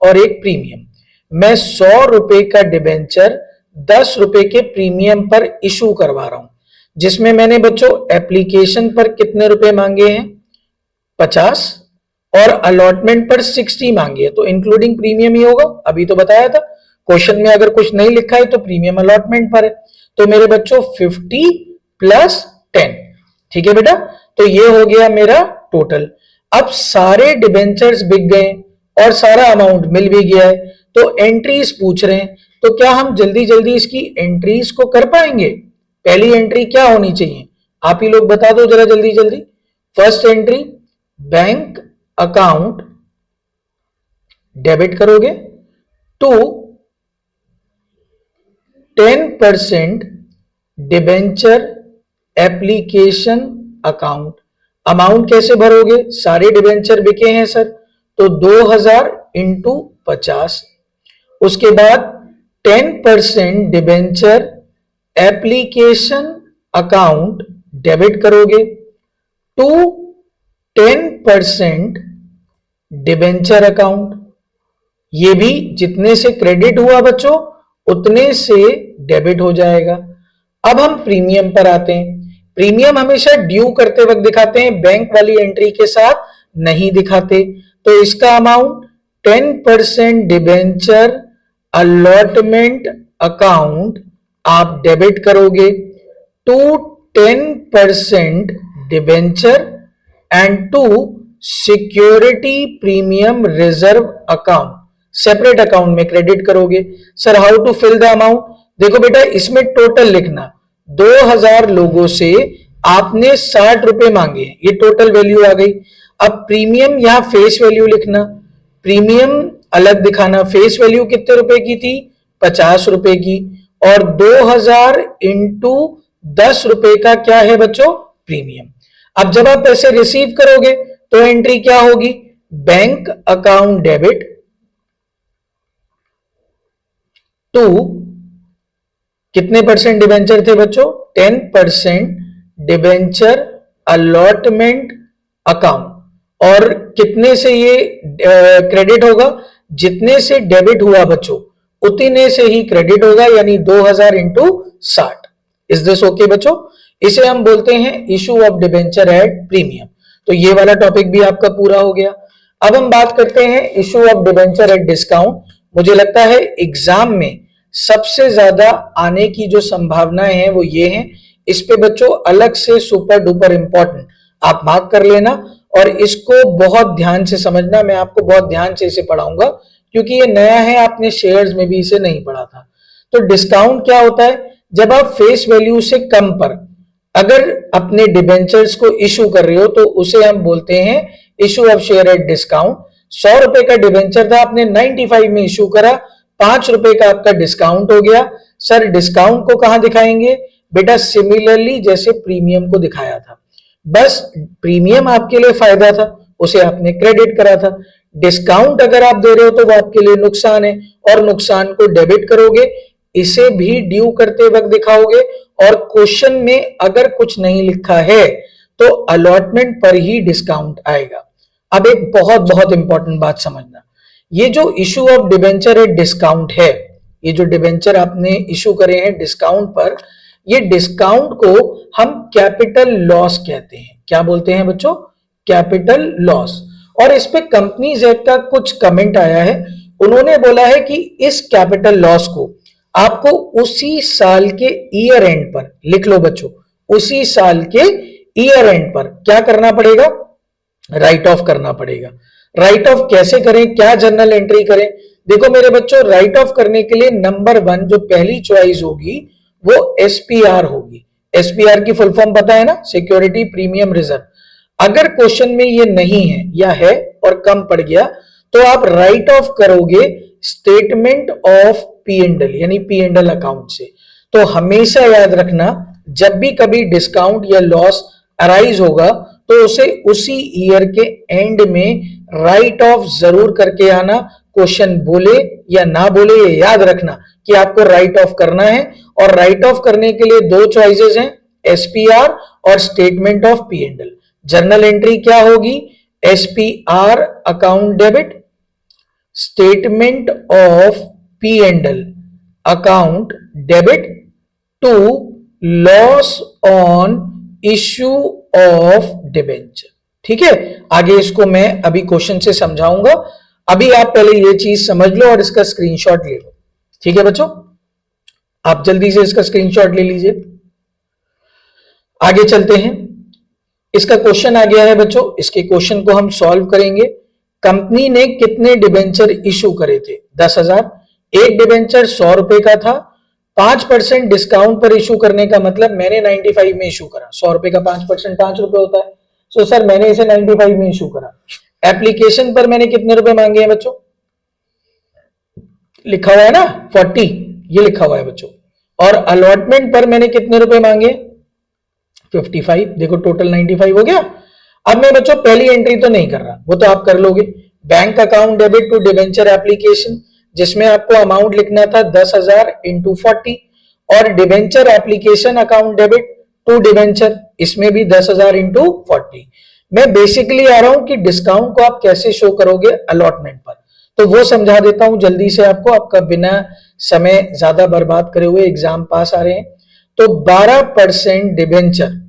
और एक प्रीमियम। मैं 100 रुपए का डिबेंचर 10 रुपए के प्रीमियम पर इशू करवा रहा हूं, जिसमें मैंने बच्चों एप्लीकेशन पर कितने रुपए मांगे हैं? 50, और अलॉटमेंट पर 60 मांगी है, तो इंक्लूडिंग प्रीमियम ही होगा। अभी तो बताया था, क्वेश्चन में अगर कुछ नहीं लिखा है तो प्रीमियम अलॉटमेंट पर है। तो मेरे बच्चों 50 प्लस 10, ठीक है बेटा, तो ये हो गया मेरा टोटल। अब सारे डिबेंचर्स बिक गए और सारा अमाउंट मिल भी गया है, तो एंट्रीज पूछ रहे हैं, तो क्या हम जल्दी जल्दी इसकी एंट्रीज को कर पाएंगे? पहली एंट्री क्या होनी चाहिए? आप ही लोग बता दो जरा जल्दी जल्दी। First entry, bank account debit करोगे to 10% debenture application account. Amount कैसे भरोगे? सारे डिबेंचर बिके हैं सर, तो 2000 इंटू 50। उसके बाद 10% डिबेंचर एप्लीकेशन अकाउंट डेबिट करोगे टू 10% डिबेंचर अकाउंट। ये भी जितने से क्रेडिट हुआ बच्चों उतने से डेबिट हो जाएगा। अब हम प्रीमियम पर आते हैं। प्रीमियम हमेशा ड्यू करते वक्त दिखाते हैं, बैंक वाली एंट्री के साथ नहीं दिखाते। तो इसका अमाउंट 10% डिबेंचर अलॉटमेंट अकाउंट आप डेबिट करोगे to 10% debenture and to security premium reserve account separate account में क्रेडिट करोगे। Sir how to fill the amount? देखो बेटा, इसमें टोटल लिखना, 2000 लोगों से आपने 60 रुपए मांगे, ये टोटल वैल्यू आ गई। अब प्रीमियम यहां फेस वैल्यू लिखना, प्रीमियम अलग दिखाना। फेस वैल्यू कितने रुपए की थी? 50 रुपए की, और 2000 इंटू 10 रुपए का क्या है बच्चों? प्रीमियम। अब जब आप पैसे रिसीव करोगे तो एंट्री क्या होगी? बैंक अकाउंट डेबिट टू कितने परसेंट डिबेंचर थे बच्चों? 10% डिबेंचर अलॉटमेंट अकाउंट। और कितने से ये क्रेडिट होगा? जितने से डेबिट हुआ बच्चों उतने से ही क्रेडिट होगा, यानी 2000 इंटू 60। इज दिस ओके बच्चों? इसे हम बोलते हैं issue of debenture at premium. तो ये वाला टॉपिक भी आपका पूरा हो गया। अब हम बात करते हैं issue of debenture at discount. मुझे लगता है एग्जाम में सबसे ज्यादा आने की जो संभावनाएं हैं वो ये हैं। इस पे बच्चों अलग से सुपर डुपर इंपॉर्टेंट आप मार्क कर लेना और इसको बहुत ध्यान से समझना। मैं आपको बहुत ध्यान से इसे पढ़ाऊंगा क्योंकि ये नया है, आपने शेयर्स में भी इसे नहीं पढ़ा था। तो डिस्काउंट क्या होता है? जब आप फेस वैल्यू से कम पर अगर अपने डिबेंचर्स को इशू कर रहे हो तो उसे हम बोलते हैं issue of share at discount. 100 रुपए का डिबेंचर था, आपने 95 में इशू करा, 5 रुपए का आपका डिस्काउंट हो गया। सर डिस्काउंट को कहां दिखाएंगे? बेटा सिमिलरली जैसे प्रीमियम को दिखाया था, बस प्रीमियम आपके लिए फायदा था, उसे आपने क्रेडिट करा था। डिस्काउंट अगर आप दे रहे हो तो वो आपके लिए नुकसान है और नुकसान को डेबिट करोगे, इसे भी ड्यू करते वक्त दिखाओगे। और क्वेश्चन में अगर कुछ नहीं लिखा है तो अलॉटमेंट पर ही डिस्काउंट आएगा। अब एक बहुत बहुत इंपॉर्टेंट बात समझना, ये जो issue of debenture at discount है ये जो डिबेंचर आपने इशू करे हैं डिस्काउंट पर, ये डिस्काउंट को हम कैपिटल लॉस कहते हैं। क्या बोलते हैं बच्चों? Capital loss. और इस पे कंपनीज एक्ट का कुछ कमेंट आया है, उन्होंने बोला है कि इस कैपिटल लॉस को आपको उसी साल के ईयर एंड पर, लिख लो बच्चों, उसी साल के ईयर एंड पर क्या करना पड़ेगा? राइट ऑफ करना पड़ेगा। राइट ऑफ कैसे करें, क्या जर्नल एंट्री करें? देखो मेरे बच्चों, राइट ऑफ करने के लिए नंबर 1 जो पहली चॉइस होगी वो एसपीआर होगी। एसपीआर की फुल फॉर्म पता है ना? Security premium reserve. अगर क्वेश्चन में ये नहीं है या है और कम पड़ गया तो आप राइट ऑफ करोगे statement of P and L, यानी पी एंड एल अकाउंट से। तो हमेशा याद रखना, जब भी कभी डिस्काउंट या लॉस अराइज होगा तो उसे उसी ईयर के एंड में राइट ऑफ जरूर करके आना। क्वेश्चन बोले या ना बोले ये याद रखना कि आपको राइट ऑफ करना है। और राइट ऑफ करने के लिए 2 चॉइसेस हैं, एसपीआर और statement of P and L. Journal entry क्या होगी? SPR account debit, statement of P and L account debit to loss on issue of debenture. ठीक है, आगे इसको मैं अभी क्वेश्चन से समझाऊंगा। अभी आप पहले ये चीज समझ लो और इसका स्क्रीनशॉट ले लो। ठीक है बच्चों, आप जल्दी से इसका स्क्रीनशॉट ले लीजिए। आगे चलते हैं। इसका क्वेश्चन आ गया है बच्चों, इसके क्वेश्चन को हम सॉल्व करेंगे। कंपनी ने कितने डिबेंचर इशू करे थे? 10,000। एक डिबेंचर 100 रुपए का था। 5% डिस्काउंट पर इशू करने का मतलब मैंने 95 में इशू करा। 100 रुपए का 5% 5 रुपए होता है। सो सर मैंने इसे 95 में इशू करा। एप्लीकेशन पर मैंने कितने रुपए मांगे हैं बच्चों? लिखा हुआ है ना 40, ये लिखा हुआ है बच्चों। और अलॉटमेंट पर मैंने कितने रुपए मांगे? 55। देखो टोटल 95 हो गया। अब मैं बच्चों पहली एंट्री तो नहीं कर रहा, वो तो आप कर लोगे। Bank account debit to debenture application, जिसमें आपको अमाउंट लिखना था 10,000 इंटू 40, और debenture application account debit to debenture, इसमें भी 10,000 इंटू 40। मैं बेसिकली आ रहा हूं कि डिस्काउंट को आप कैसे शो करोगे अलॉटमेंट पर, तो वो समझा देता हूं जल्दी से आपको, आपका बिना समय ज्यादा बर्बाद करे हुए एग्जाम पास आ रहे हैं। तो 12% डिबेंचर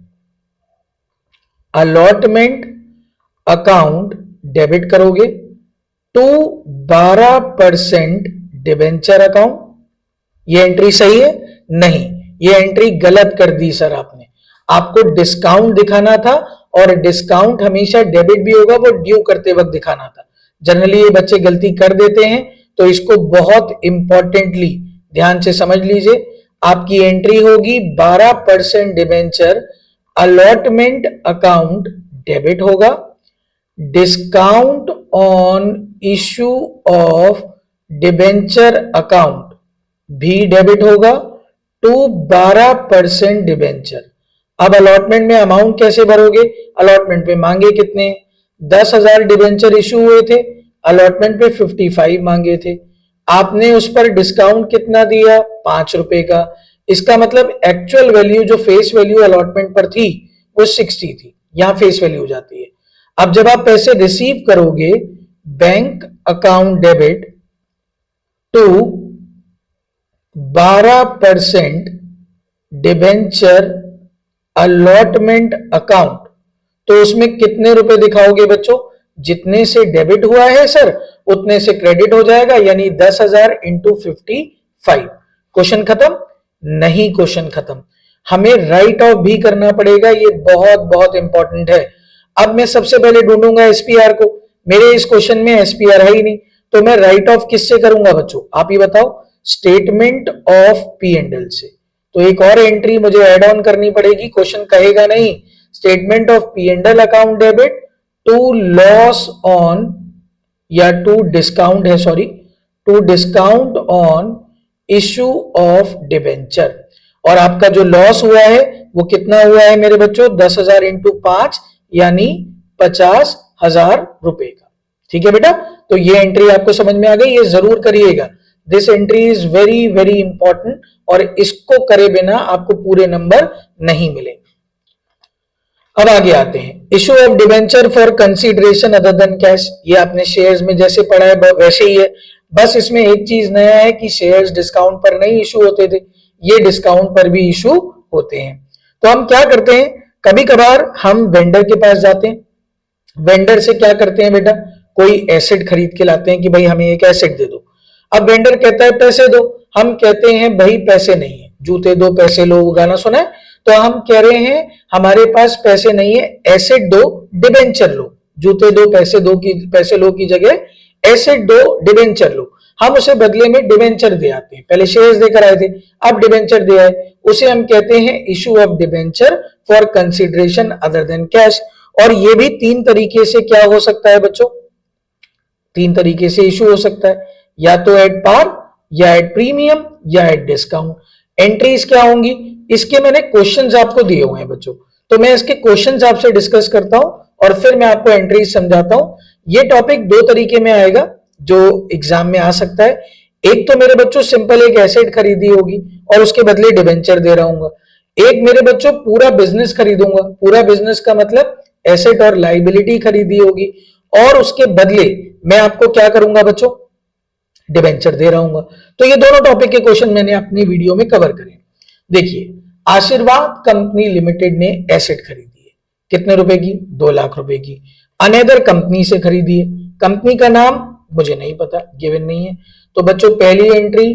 अलॉटमेंट अकाउंट डेबिट करोगे टू 12% डिबेंचर अकाउंट। ये एंट्री सही है? नहीं, ये एंट्री गलत कर दी सर आपने। आपको डिस्काउंट दिखाना था और डिस्काउंट हमेशा डेबिट भी होगा, वो ड्यू करते वक्त दिखाना था। जनरली ये बच्चे गलती कर देते हैं, तो इसको बहुत इंपॉर्टेंटली ध्यान से समझ लीजिए। आपकी एंट्री होगी 12% डिबेंचर अलॉटमेंट अकाउंट डेबिट होगा, discount on issue of debenture account भी डेबिट होगा टू 12% डिबेंचर। अब अलॉटमेंट में अमाउंट कैसे भरोगे? अलॉटमेंट पे मांगे कितने? 10,000 डिबेंचर इशू हुए थे, अलॉटमेंट पे 55 मांगे थे। आपने उस पर डिस्काउंट कितना दिया? 5 रुपए का। इसका मतलब एक्चुअल वैल्यू जो फेस वैल्यू अलॉटमेंट पर थी वो 60 थी, यहां फेस वैल्यू हो जाती है। अब जब आप पैसे रिसीव करोगे, bank account debit to 12% debenture allotment account, तो उसमें कितने रुपए दिखाओगे बच्चों? जितने से डेबिट हुआ है सर उतने से क्रेडिट हो जाएगा, यानी 10,000 इंटू 55। क्वेश्चन खत्म? नहीं, क्वेश्चन खत्म। हमें राइट ऑफ भी करना पड़ेगा, ये बहुत बहुत इंपॉर्टेंट है। अब मैं सबसे पहले ढूंढूंगा एसपीआर को। मेरे इस क्वेश्चन में एसपीआर है ही नहीं, तो मैं राइट ऑफ किससे करूंगा बच्चों? आप ही बताओ। Statement of P and L से। तो एक और एंट्री मुझे ऐड ऑन करनी पड़ेगी। क्वेश्चन कहेगा नहीं statement of P and L account debit to loss on, या टू डिस्काउंट है, sorry, to discount on issue of debenture. और आपका जो लॉस हुआ है वो कितना हुआ है मेरे बच्चों? 10,000 इंटू 5 यानी 50,000 रुपए का। ठीक है बेटा, तो ये एंट्री आपको समझ में आ गई, ये जरूर करिएगा। This entry is very very important, और इसको करे बिना आपको पूरे नंबर नहीं मिलेंगे। अब आगे आते हैं। Issue of debenture for consideration other than cash, ये आपने शेयर्स में जैसे पढ़ा है वैसे ही है। बस इसमें एक चीज नया है कि शेयर्स डिस्काउंट पर नहीं इशू होते थे, ये डिस्काउंट पर भी इशू होते हैं। तो हम क्या करते हैं, कभी कभार हम वेंडर के पास जाते हैं, वेंडर से क्या करते हैं बेटा, कोई एसेट खरीद के लाते हैं कि भाई हमें एक एसेट दे दो। अब वेंडर कहता है पैसे दो, हम कहते हैं भाई पैसे नहीं है, जूते दो पैसे लो, गाना सुना है, तो हम कह रहे हैं हमारे पास पैसे नहीं है, एसेट दो, डिबेंचर लो। जूते दो पैसे लो की जगह एसेट दो, डिबेंचर लो। हम उसे बदले में डिबेंचर दे आते हैं, पहले शेयर्स देकर आए थे, अब डिबेंचर दे आए, उसे हम कहते हैं issue of debenture for consideration other than cash. और ये भी तीन तरीके से क्या हो सकता है बच्चों, तीन तरीके से इशू हो सकता है, या तो एट पार, या एट प्रीमियम, या एट डिस्काउंट। एंट्रीज क्या होंगी, इसके मैंने क्वेश्चंस आपको दिए हुए हैं बच्चों, तो मैं इसके क्वेश्चंस आपसे डिस्कस करता हूं और फिर मैं आपको एंट्रीज समझाता हूं। ये टॉपिक दो तरीके में आएगा जो एग्जाम में आ सकता है। एक तो मेरे बच्चों सिंपल एक एसेट खरीदी होगी और उसके बदले डिबेंचर दे रहा हूँ। एक मेरे बच्चों पूरा बिजनेस खरीदूंगा, पूरा बिजनेस का मतलब एसेट और लाइबिलिटी खरीदी होगी और उसके बदले मैं आपको क्या करूंगा बच्चों, डिबेंचर दे रहा हूं। तो ये दोनों टॉपिक के क्वेश्चन मैंने अपनी वीडियो में कवर करे। देखिए, आशीर्वाद कंपनी लिमिटेड ने एसेट खरीदी है, कितने रुपए की, 2 लाख रुपए की, अनदर कंपनी से खरीदी है। कंपनी का नाम मुझे नहीं पता, गिवन नहीं है, तो बच्चों पहली एंट्री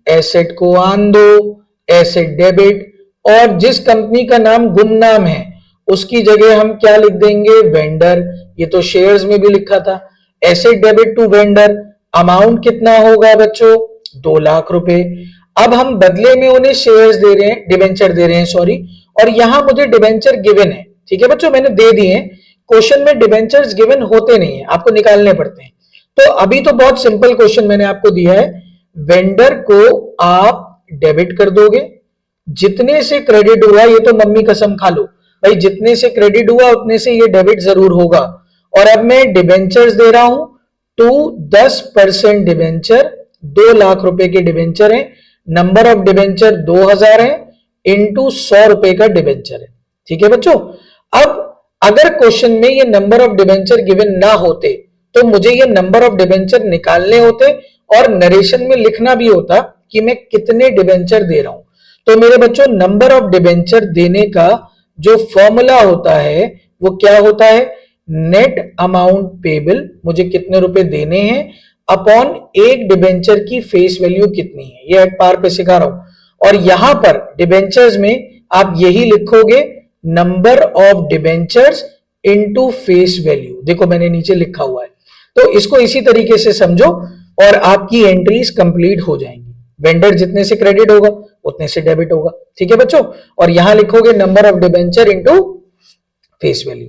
एसेट को आन दो, एसेट डेबिट, और जिस कंपनी का नाम गुमनाम है उसकी जगह हम क्या लिख देंगे, वेंडर। ये तो शेयर्स में भी लिखा था, asset debit to vendor. Amount कितना होगा बच्चों, 2 लाख रुपए। अब हम बदले में उन्हें शेयर्स दे रहे हैं, डिबेंचर दे रहे हैं सॉरी, और यहां मुझे डिबेंचर गिवन है, ठीक है बच्चों, मैंने दे दिए हैं। क्वेश्चन में डिबेंचर्स गिवन होते नहीं है, आपको निकालने पड़ते हैं। तो अभी तो बहुत सिंपल क्वेश्चन मैंने आपको दिया है, वेंडर को आप डेबिट कर दोगे, जितने से क्रेडिट हुआ, ये तो मम्मी कसम खा लो भाई, जितने से क्रेडिट हुआ उतने से ये डेबिट जरूर होगा। और अब मैं डिबेंचर्स दे रहा हूं, तो 10% डिबेंचर, 2 लाख रुपए के डिबेंचर है, नंबर ऑफ डिबेंचर 2000 है, इंटू 100 रुपए का डिबेंचर है, ठीक है बच्चों। अब अगर क्वेश्चन में ये नंबर ऑफ डिबेंचर गिवन ना होते तो मुझे ये नंबर ऑफ डिबेंचर निकालने होते और नरेशन में लिखना भी होता कि मैं कितने डिबेंचर दे रहा हूं। तो मेरे बच्चों नंबर ऑफ डिबेंचर देने का जो फॉर्मूला होता है वो क्या होता है, नेट अमाउंट पेबल, मुझे कितने रुपए देने हैं, अपॉन एक डिबेंचर की फेस वैल्यू कितनी है। ये एट पार पे सिखा रहा हूं। और यहां पर डिबेंचर्स में आप यही लिखोगे, number of debentures into face value. देखो मैंने नीचे लिखा हुआ है, तो इसको इसी तरीके से समझो और आपकी एंट्रीज कंप्लीट हो जाएंगी। वेंडर जितने से क्रेडिट होगा उतने से डेबिट होगा, ठीक है बच्चों। और यहां लिखोगे number of debenture into face value.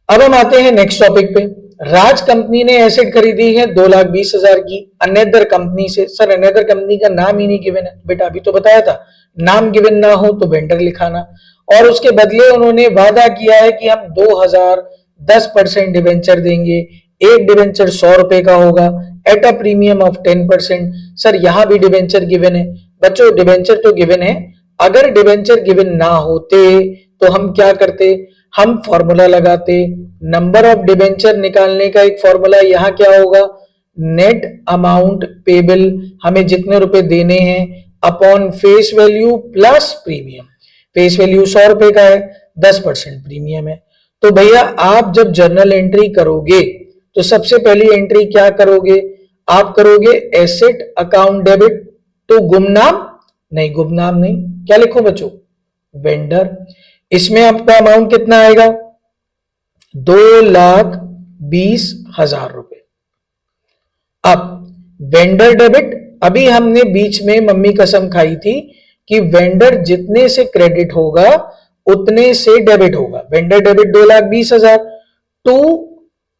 अब हम आते हैं नेक्स्ट टॉपिक पे। राज कंपनी ने एसेट खरीदी है 2,20,000 की अनदर कंपनी से। सर अनदर कंपनी का नाम ही नहीं गिवन है बेटा, अभी तो बताया था, नाम गिवन ना हो तो वेंडर लिखाना। और उसके बदले उन्होंने वादा किया है कि हम 2000 10% डिबेंचर देंगे, एक डिबेंचर 100 रुपए का होगा at a premium of 10%। Sir यहां भी डिबेंचर गिवन है बच्चों, डिबेंचर तो गिवन है, अगर डिबेंचर गिवन ना होते तो हम क्या करते, हम फॉर्मूला लगाते। नंबर ऑफ डिबेंचर निकालने का एक फॉर्मूला यहां क्या होगा, नेट अमाउंट पेबल, हमें जितने रुपए देने हैं, upon face value plus premium. Face value 100 रुपए का है, 10% प्रीमियम है। तो भैया आप जब जर्नल एंट्री करोगे तो सबसे पहली एंट्री क्या करोगे, आप करोगे एसेट अकाउंट डेबिट तो गुमनाम नहीं, गुमनाम नहीं, क्या लिखो बच्चों, वेंडर। इसमें आपका अमाउंट कितना आएगा, 2,20,000 रुपए। अब वेंडर डेबिट, अभी हमने बीच में मम्मी कसम खाई थी कि वेंडर जितने से क्रेडिट होगा उतने से डेबिट होगा। वेंडर डेबिट 2,20,000 टू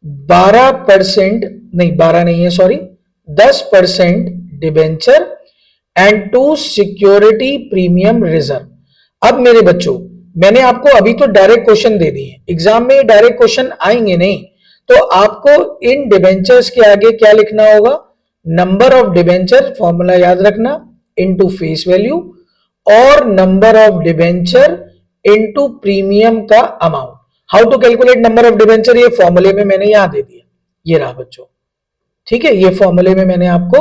12% नहीं, 12 नहीं है sorry, 10% debenture and to security premium reserve. अब मेरे बच्चों मैंने आपको अभी तो डायरेक्ट क्वेश्चन दे दिए, एग्जाम में डायरेक्ट क्वेश्चन आएंगे नहीं, तो आपको इन डिबेंचर्स के आगे क्या लिखना होगा, नंबर ऑफ डिबेंचर, फॉर्मूला याद रखना, इनटू फेस वैल्यू, और number of debenture into premium का amount. How to calculate number of debenture, ये फॉर्मूले में मैंने यहां दे दिया, ये रहा बच्चों। ठीक है, ये फॉर्मूले में मैंने आपको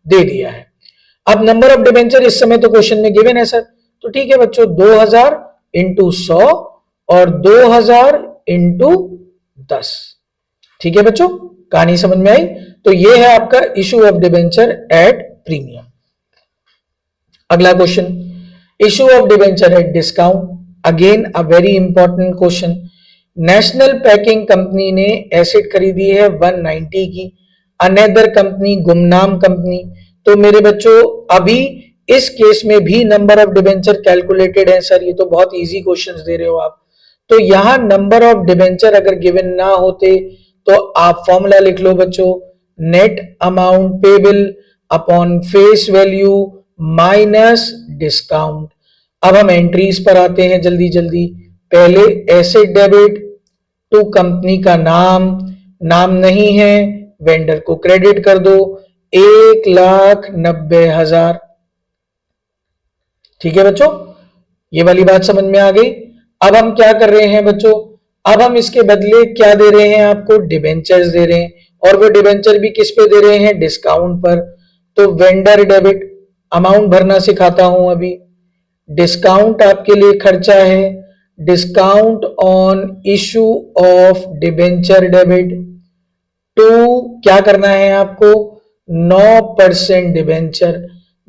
दे दिया है। अब नंबर ऑफ डिबेंचर इस समय तो क्वेश्चन में गिवन है सर, तो ठीक है बच्चों, 2000 इंटू 100 और 2000 इंटू 10। ठीक है बच्चों, कहानी समझ में आई? तो ये है आपका issue of debenture at premium. अगला question, issue of debenture at discount, again a very important question. National packing company ने एसिड खरीदी है 190 की, अनदर कंपनी गुमनाम कंपनी। तो मेरे बच्चों अभी इस केस में भी नंबर ऑफ डिबेंचर कैलकुलेटेड है सर, ये तो बहुत इजी क्वेश्चंस दे रहे हो आप। तो यहां नंबर ऑफ डिबेंचर अगर गिवन ना होते तो आप फॉर्मूला लिख लो बच्चों, net amount payable upon face value minus discount. अब हम एंट्रीज पर आते हैं जल्दी जल्दी। पहले एसेट डेबिट टू कंपनी का नाम नहीं है, वेंडर को क्रेडिट कर दो 1,90,000। ठीक है बच्चों, ये वाली बात समझ में आ गई। अब हम क्या कर रहे हैं बच्चों, अब हम इसके बदले क्या दे रहे हैं आपको, डिबेंचर्स दे रहे हैं, और वो डिबेंचर भी किस पे दे रहे हैं, डिस्काउंट पर। तो वेंडर डेबिट, अमाउंट भरना सिखाता हूं अभी। डिस्काउंट आपके लिए खर्चा है, discount on issue of debenture debit to क्या करना है आपको, 9% डिबेंचर।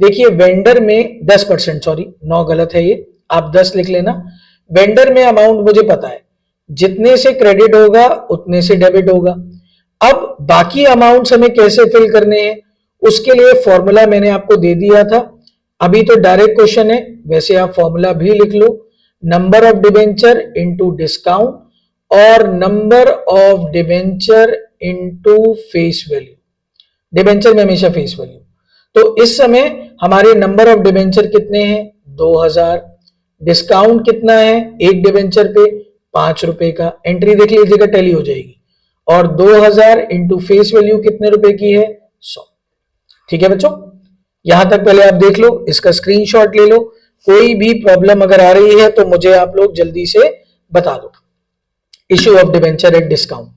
देखिए वेंडर में 10%, सॉरी 9 गलत है ये, आप 10 लिख लेना। वेंडर में अमाउंट मुझे पता है, जितने से क्रेडिट होगा उतने से डेबिट होगा। अब बाकी अमाउंट्स हमें कैसे फिल करने हैं, उसके लिए फॉर्मूला मैंने आपको दे दिया था। अभी तो डायरेक्ट क्वेश्चन है, वैसे आप फॉर्मूला भी लिख लो, number of debenture into discount और number of debenture into face value. Debenture में हमेशा फेस वैल्यू। तो इस समय हमारे नंबर ऑफ डिबेंचर कितने हैं, 2000। डिस्काउंट कितना है, एक डिबेंचर पे 5 रुपए का, एंट्री देख लीजिएगा टैली हो जाएगी। और 2000 इंटू फेस वैल्यू कितने रुपए की है, 100। ठीक है बच्चों, यहां तक पहले आप देख लो, इसका स्क्रीनशॉट ले लो। कोई भी प्रॉब्लम अगर आ रही है तो मुझे आप लोग जल्दी से बता दो। Issue of debenture at discount,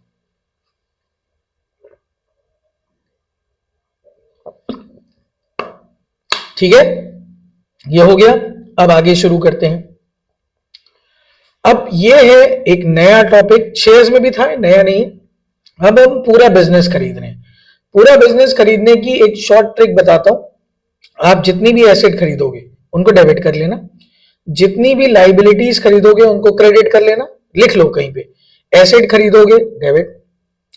ठीक है, ये हो गया। अब आगे शुरू करते हैं। अब ये है एक नया टॉपिक, शेयर्स में भी था, नया नहीं। अब हम पूरा बिजनेस खरीद रहे हैं। पूरा बिजनेस खरीदने की एक शॉर्ट ट्रिक बताता हूं। आप जितनी भी एसेट खरीदोगे उनको डेबिट कर लेना, जितनी भी लाइबिलिटीज खरीदोगे उनको क्रेडिट कर लेना। लिख लो कहीं पे, एसेट खरीदोगे डेबिट,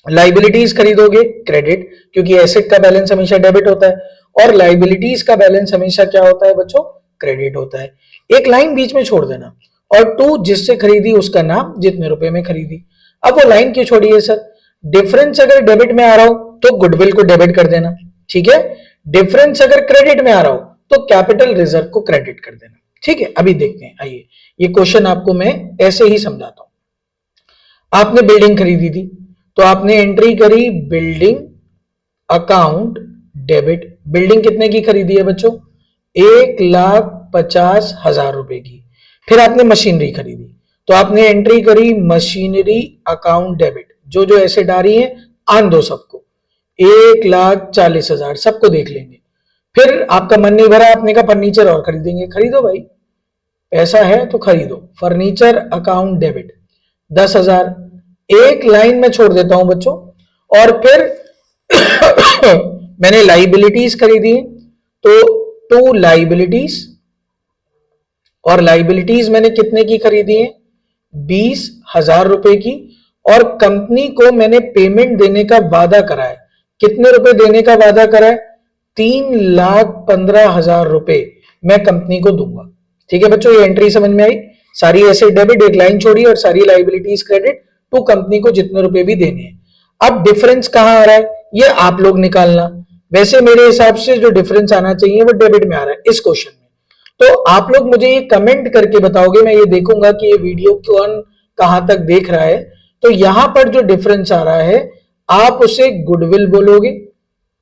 लाइबिलिटीज खरीदोगे क्रेडिट, क्योंकि एसेट का बैलेंस हमेशा डेबिट होता है और लाइबिलिटीज का बैलेंस हमेशा क्या होता है बच्चों, क्रेडिट होता है। एक लाइन बीच में छोड़ देना, और टू जिससे खरीदी उसका नाम, जितने रुपए में खरीदी। अब वो लाइन क्यों छोड़ी है सर, डिफरेंस अगर डेबिट में आ रहा हो तो गुडविल को डेबिट कर देना, ठीक है। डिफरेंस अगर क्रेडिट में आ रहा हो तो कैपिटल रिजर्व को क्रेडिट कर देना, ठीक है। अभी देखते हैं, आइए ये क्वेश्चन आपको मैं ऐसे ही समझाता हूं। आपने बिल्डिंग खरीदी थी, तो आपने एंट्री करी बिल्डिंग अकाउंट डेबिट। बिल्डिंग कितने की खरीदी है बच्चों, 1,50,000 रुपए की। फिर आपने मशीनरी खरीदी, तो आपने एंट्री करी मशीनरी अकाउंट डेबिट। जो जो एसेट आ रही है आन दो सबको, 1,40,000 सबको देख लेंगे। फिर आपका मन नहीं भरा, आपने कहा फर्नीचर और खरीदेंगे, खरीदो भाई, पैसा है तो खरीदो। फर्नीचर अकाउंट डेबिट 10,000, एक लाइन में छोड़ देता हूं बच्चों। और फिर मैंने लाइबिलिटीज खरीदी, तो 2 लाइबिलिटीज, और लाइबिलिटीज मैंने कितने की खरीदी है, 20,000 रुपए की। और कंपनी को मैंने पेमेंट देने का वादा करा है, कितने रुपए देने का वादा करा है, 3,15,000 रुपए मैं कंपनी को दूंगा। ठीक है बच्चों, ये एंट्री समझ में आई। सारी एसेट डेबिट, एक लाइन छोड़ी, और सारी लाइबिलिटीज क्रेडिट, टू कंपनी को जितने रुपए भी देने हैं। अब डिफरेंस कहां आ रहा है ये आप लोग निकालना। वैसे मेरे हिसाब से जो डिफरेंस आना चाहिए वो डेबिट में आ रहा है इस क्वेश्चन में। तो आप लोग मुझे ये कमेंट करके बताओगे, मैं ये देखूंगा कि ये वीडियो कौन कहां तक देख रहा है। तो यहां पर जो डिफरेंस आ रहा है आप उसे गुडविल बोलोगे।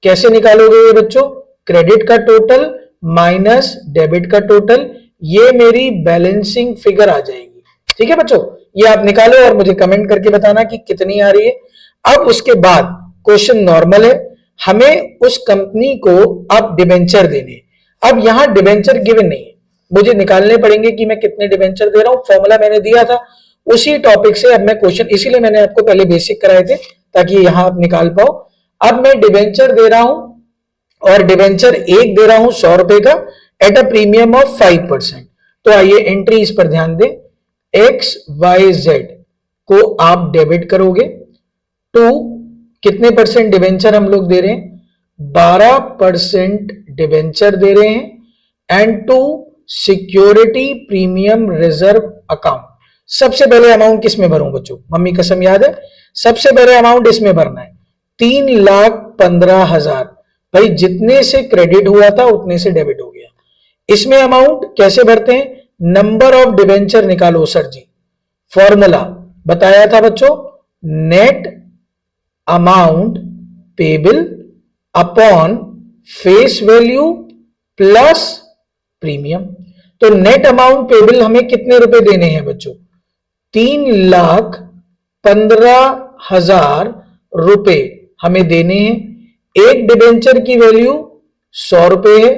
कैसे निकालोगे ये बच्चों, क्रेडिट का टोटल माइनस डेबिट का टोटल, ये मेरी बैलेंसिंग फिगर आ जाएगी। ठीक है बच्चों, ये आप निकालो और मुझे कमेंट करके बताना कि कितनी आ रही है। अब उसके बाद क्वेश्चन नॉर्मल है, हमें उस कंपनी को अब डिबेंचर देने। अब यहां डिबेंचर गिवन नहीं है, मुझे निकालने पड़ेंगे कि मैं कितने डिबेंचर दे रहा हूं। फॉर्मूला मैंने दिया था, उसी टॉपिक से अब मैं क्वेश्चन, इसीलिए मैंने आपको पहले बेसिक कराए थे ताकि यहां आप निकाल पाओ। अब मैं डिबेंचर दे रहा हूं और डिबेंचर एक दे रहा हूं 100 रुपए का एट अ प्रीमियम ऑफ 5%। तो आइए एंट्री इस पर ध्यान दें, XYZ को आप डेबिट करोगे टू कितने परसेंट डिबेंचर हम लोग दे रहे हैं, 12% डिबेंचर दे रहे हैं and to security premium reserve account. सबसे पहले अमाउंट किस में भरूं बच्चों, मम्मी कसम याद है, सबसे पहले अमाउंट इसमें भरना है 3,15,000। भाई जितने से क्रेडिट हुआ था उतने से डेबिट हो गया। इसमें अमाउंट कैसे भरते हैं, नंबर ऑफ डिबेंचर निकालो सर जी, फॉर्मूला बताया था बच्चों, net amount payable upon face value plus premium. तो नेट अमाउंट पेबल हमें कितने रुपए देने हैं बच्चों, 3,15,000 रुपए हमें देने हैं। एक डिबेंचर की वैल्यू 100 रुपए है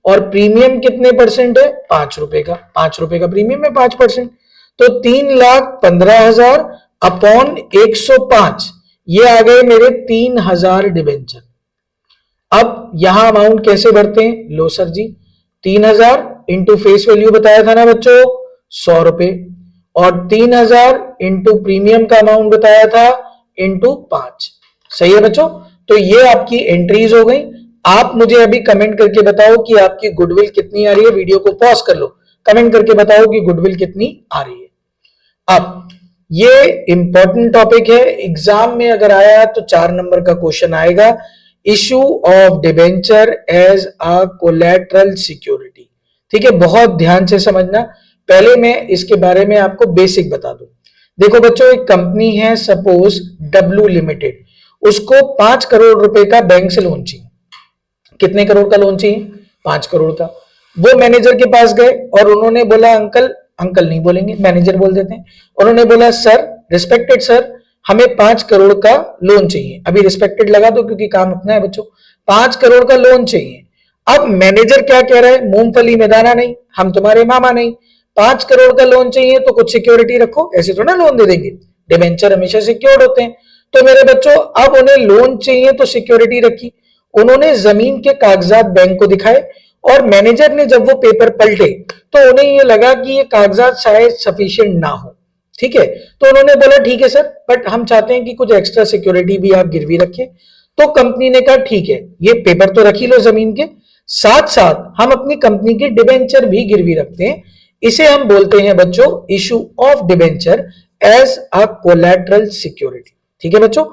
और प्रीमियम कितने परसेंट है, 5 रुपए का, 5 रुपए का प्रीमियम है 5%। तो 3,15,000 अपॉन 105, ये आ गए मेरे 3,000 डिबेंचर। अब यहां अमाउंट कैसे भरते हैं, लो सर जी, 3,000 इंटू फेस वैल्यू बताया था ना बच्चों 100 रुपए, और 3,000 इंटू प्रीमियम का अमाउंट बताया था इंटू 5। सही है बच्चों, तो ये आपकी एंट्रीज हो गई। आप मुझे अभी कमेंट करके बताओ कि आपकी गुडविल कितनी आ रही है, वीडियो को पॉज कर लो, कमेंट करके बताओ कि गुडविल कितनी आ रही है। अब ये इंपॉर्टेंट टॉपिक है, एग्जाम में अगर आया तो 4 नंबर का क्वेश्चन आएगा, issue of debenture as a collateral security. ठीक है, बहुत ध्यान से समझना। पहले मैं इसके बारे में आपको बेसिक बता दूं। देखो बच्चों, एक कंपनी है सपोज डब्ल्यू लिमिटेड, उसको 5 करोड़ रुपए का बैंक से लोन चाहिए। कितने करोड़ का लोन चाहिए, 5 करोड़ का। वो मैनेजर के पास गए और उन्होंने बोला, अंकल, अंकल नहीं बोलेंगे, मैनेजर बोल देते हैं, उन्होंने बोला सर, रिस्पेक्टेड सर, हमें 5 करोड़ का लोन चाहिए। अभी रिस्पेक्टेड लगा दो क्योंकि काम अपना है बच्चों, 5 करोड़ का लोन चाहिए। अब मैनेजर क्या कह रहा है, मूंगफली में दाना नहीं, हम तुम्हारे मामा नहीं, 5 करोड़ का लोन चाहिए तो कुछ सिक्योरिटी रखो, ऐसे थोड़ा लोन दे देंगे, डिबेंचर हमेशा सिक्योर्ड होते हैं। तो मेरे बच्चों, अब उन्हें लोन चाहिए तो सिक्योरिटी रखी, उन्होंने जमीन के कागजात बैंक को दिखाए और मैनेजर ने जब वो पेपर पलटे तो उन्हें ये लगा कि ये कागजात शायद सफिशिएंट ना हो। ठीक है, तो उन्होंने बोला ठीक है सर, बट हम चाहते हैं कि कुछ एक्स्ट्रा सिक्योरिटी भी आप गिरवी रखें। तो कंपनी ने कहा ठीक है, ये पेपर तो रख ही लो जमीन के, साथ साथ हम अपनी कंपनी के डिबेंचर भी गिरवी रखते हैं। इसे हम बोलते हैं बच्चों issue of debenture as a collateral security. ठीक है बच्चों,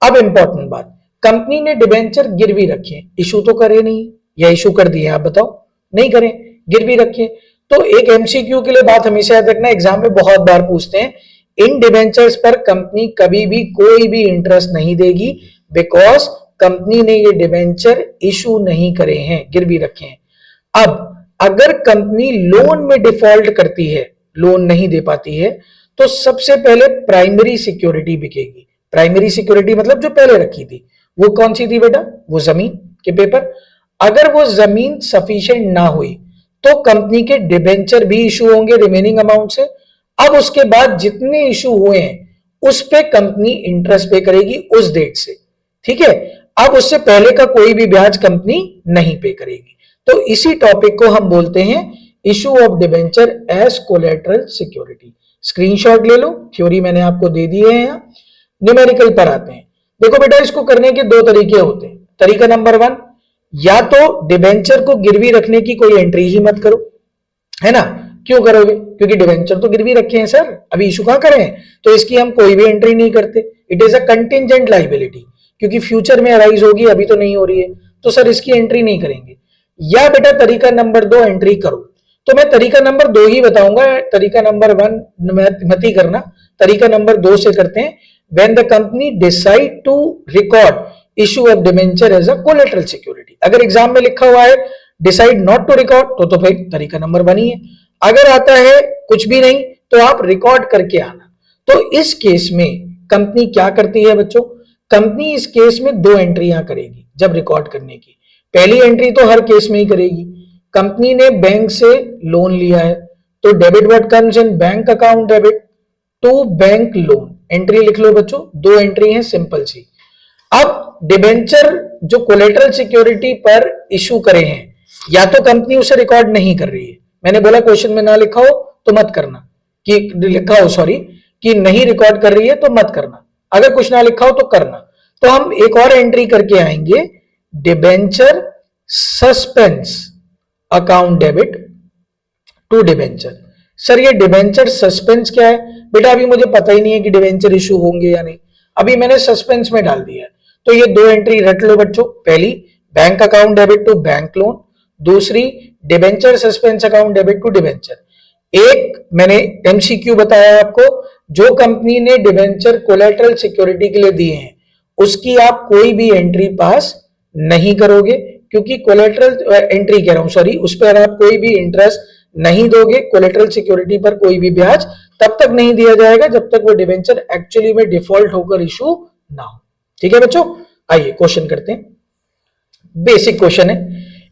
अब इंपॉर्टेंट बात, कंपनी ने डिबेंचर गिरवी रखे, इशू तो करे नहीं, या इशू कर दिए, आप बताओ, नहीं करें, गिरवी रखे। तो एक एमसीक्यू के लिए बात हमेशा याद रखना, एग्जाम में बहुत बार पूछते हैं, इन डिबेंचर्स पर कंपनी कभी भी कोई भी इंटरेस्ट नहीं देगी, बिकॉज कंपनी ने ये डिबेंचर इशू नहीं करे हैं, गिरवी रखे हैं। अब अगर कंपनी लोन में डिफॉल्ट करती है, लोन नहीं दे पाती है, तो सबसे पहले प्राइमरी सिक्योरिटी बिकेगी। प्राइमरी सिक्योरिटी मतलब जो पहले रखी थी, वो कौन सी थी बेटा, वो जमीन के पेपर। अगर वो जमीन सफिशिएंट ना हुई तो कंपनी के डिबेंचर भी इशू होंगे रिमेनिंग अमाउंट से। अब उसके बाद जितने इशू हुए हैं उस पे कंपनी इंटरेस्ट पे करेगी उस डेट से। ठीक है, अब उससे पहले का कोई भी ब्याज कंपनी नहीं पे करेगी। तो इसी टॉपिक को हम बोलते हैं issue of debenture as collateral security. Screenshot ले लो, थ्योरी मैंने आपको दे दी है। यहाँ न्यूमेरिकल पर आते हैं। देखो बेटा, इसको करने के 2 तरीके होते हैं। तरीका नंबर 1, या तो डिबेंचर को गिरवी रखने की कोई एंट्री ही मत करो, है ना। क्यों करोगे, क्योंकि डिबेंचर तो गिरवी रखे हैं सर, अभी इशू कहां करे हैं, तो इसकी हम कोई भी एंट्री नहीं करते। It is a contingent liability, क्योंकि फ्यूचर में अराइज होगी, अभी तो नहीं हो रही है, तो सर इसकी एंट्री नहीं करेंगे। या बेटा तरीका नंबर 2 एंट्री करो। तो मैं तरीका नंबर 2 ही बताऊंगा, तरीका नंबर 1 मत ही करना। तरीका नंबर 2 से करते हैं, when the company decide to record issue of debenture as a collateral security। अगर एग्जाम में लिखा हुआ है डिसाइड नॉट टू रिकॉर्ड तो फिर तरीका नंबर 1 ही है। अगर आता है कुछ भी नहीं तो आप रिकॉर्ड करके आना। तो इस केस में कंपनी क्या करती है बच्चों, कंपनी इस केस में 2 एंट्रियां करेगी। जब रिकॉर्ड करने की। पहली एंट्री तो हर केस में ही करेगी। कंपनी ने बैंक से लोन लिया है तो debit what comes in bank account debit to bank loan. Entry लिख लो बच्चों, दो एंट्री है सिंपल सी। अब डिबेंचर जो कोलेटरल सिक्योरिटी पर इशू करे हैं, या तो कंपनी उसे रिकॉर्ड नहीं कर रही है, मैंने बोला क्वेश्चन में ना लिखा हो तो मत करना, कि लिखा हो सॉरी कि नहीं रिकॉर्ड कर रही है तो मत करना, अगर कुछ ना लिखा हो तो करना। तो हम एक और एंट्री करके आएंगे, debenture suspense account debit to debenture. Sir ये डिबेंचर सस्पेंस क्या है? बेटा अभी मुझे पता ही नहीं है कि डिबेंचर इशू होंगे या नहीं, अभी मैंने सस्पेंस में डाल दिया है। तो ये दो एंट्री रट लो बच्चों, पहली bank account debit to bank loan, दूसरी debenture suspense account debit to debenture. एक मैंने एमसीक्यू बताया आपको, जो कंपनी ने डिबेंचर कोलेटरल सिक्योरिटी के लिए दिए हैं उसकी आप कोई भी एंट्री पास नहीं करोगे, क्योंकि कोलेटरल एंट्री कह रहा हूं सॉरी, उस पर आप कोई भी इंटरेस्ट नहीं दोगे, कोलेटरल सिक्योरिटी पर कोई भी ब्याज तब तक नहीं दिया जाएगा जब तक वो डिबेंचर एक्चुअली में डिफॉल्ट होकर इशू ना हो। ठीक है बच्चों, आइए क्वेश्चन करते हैं। बेसिक क्वेश्चन है,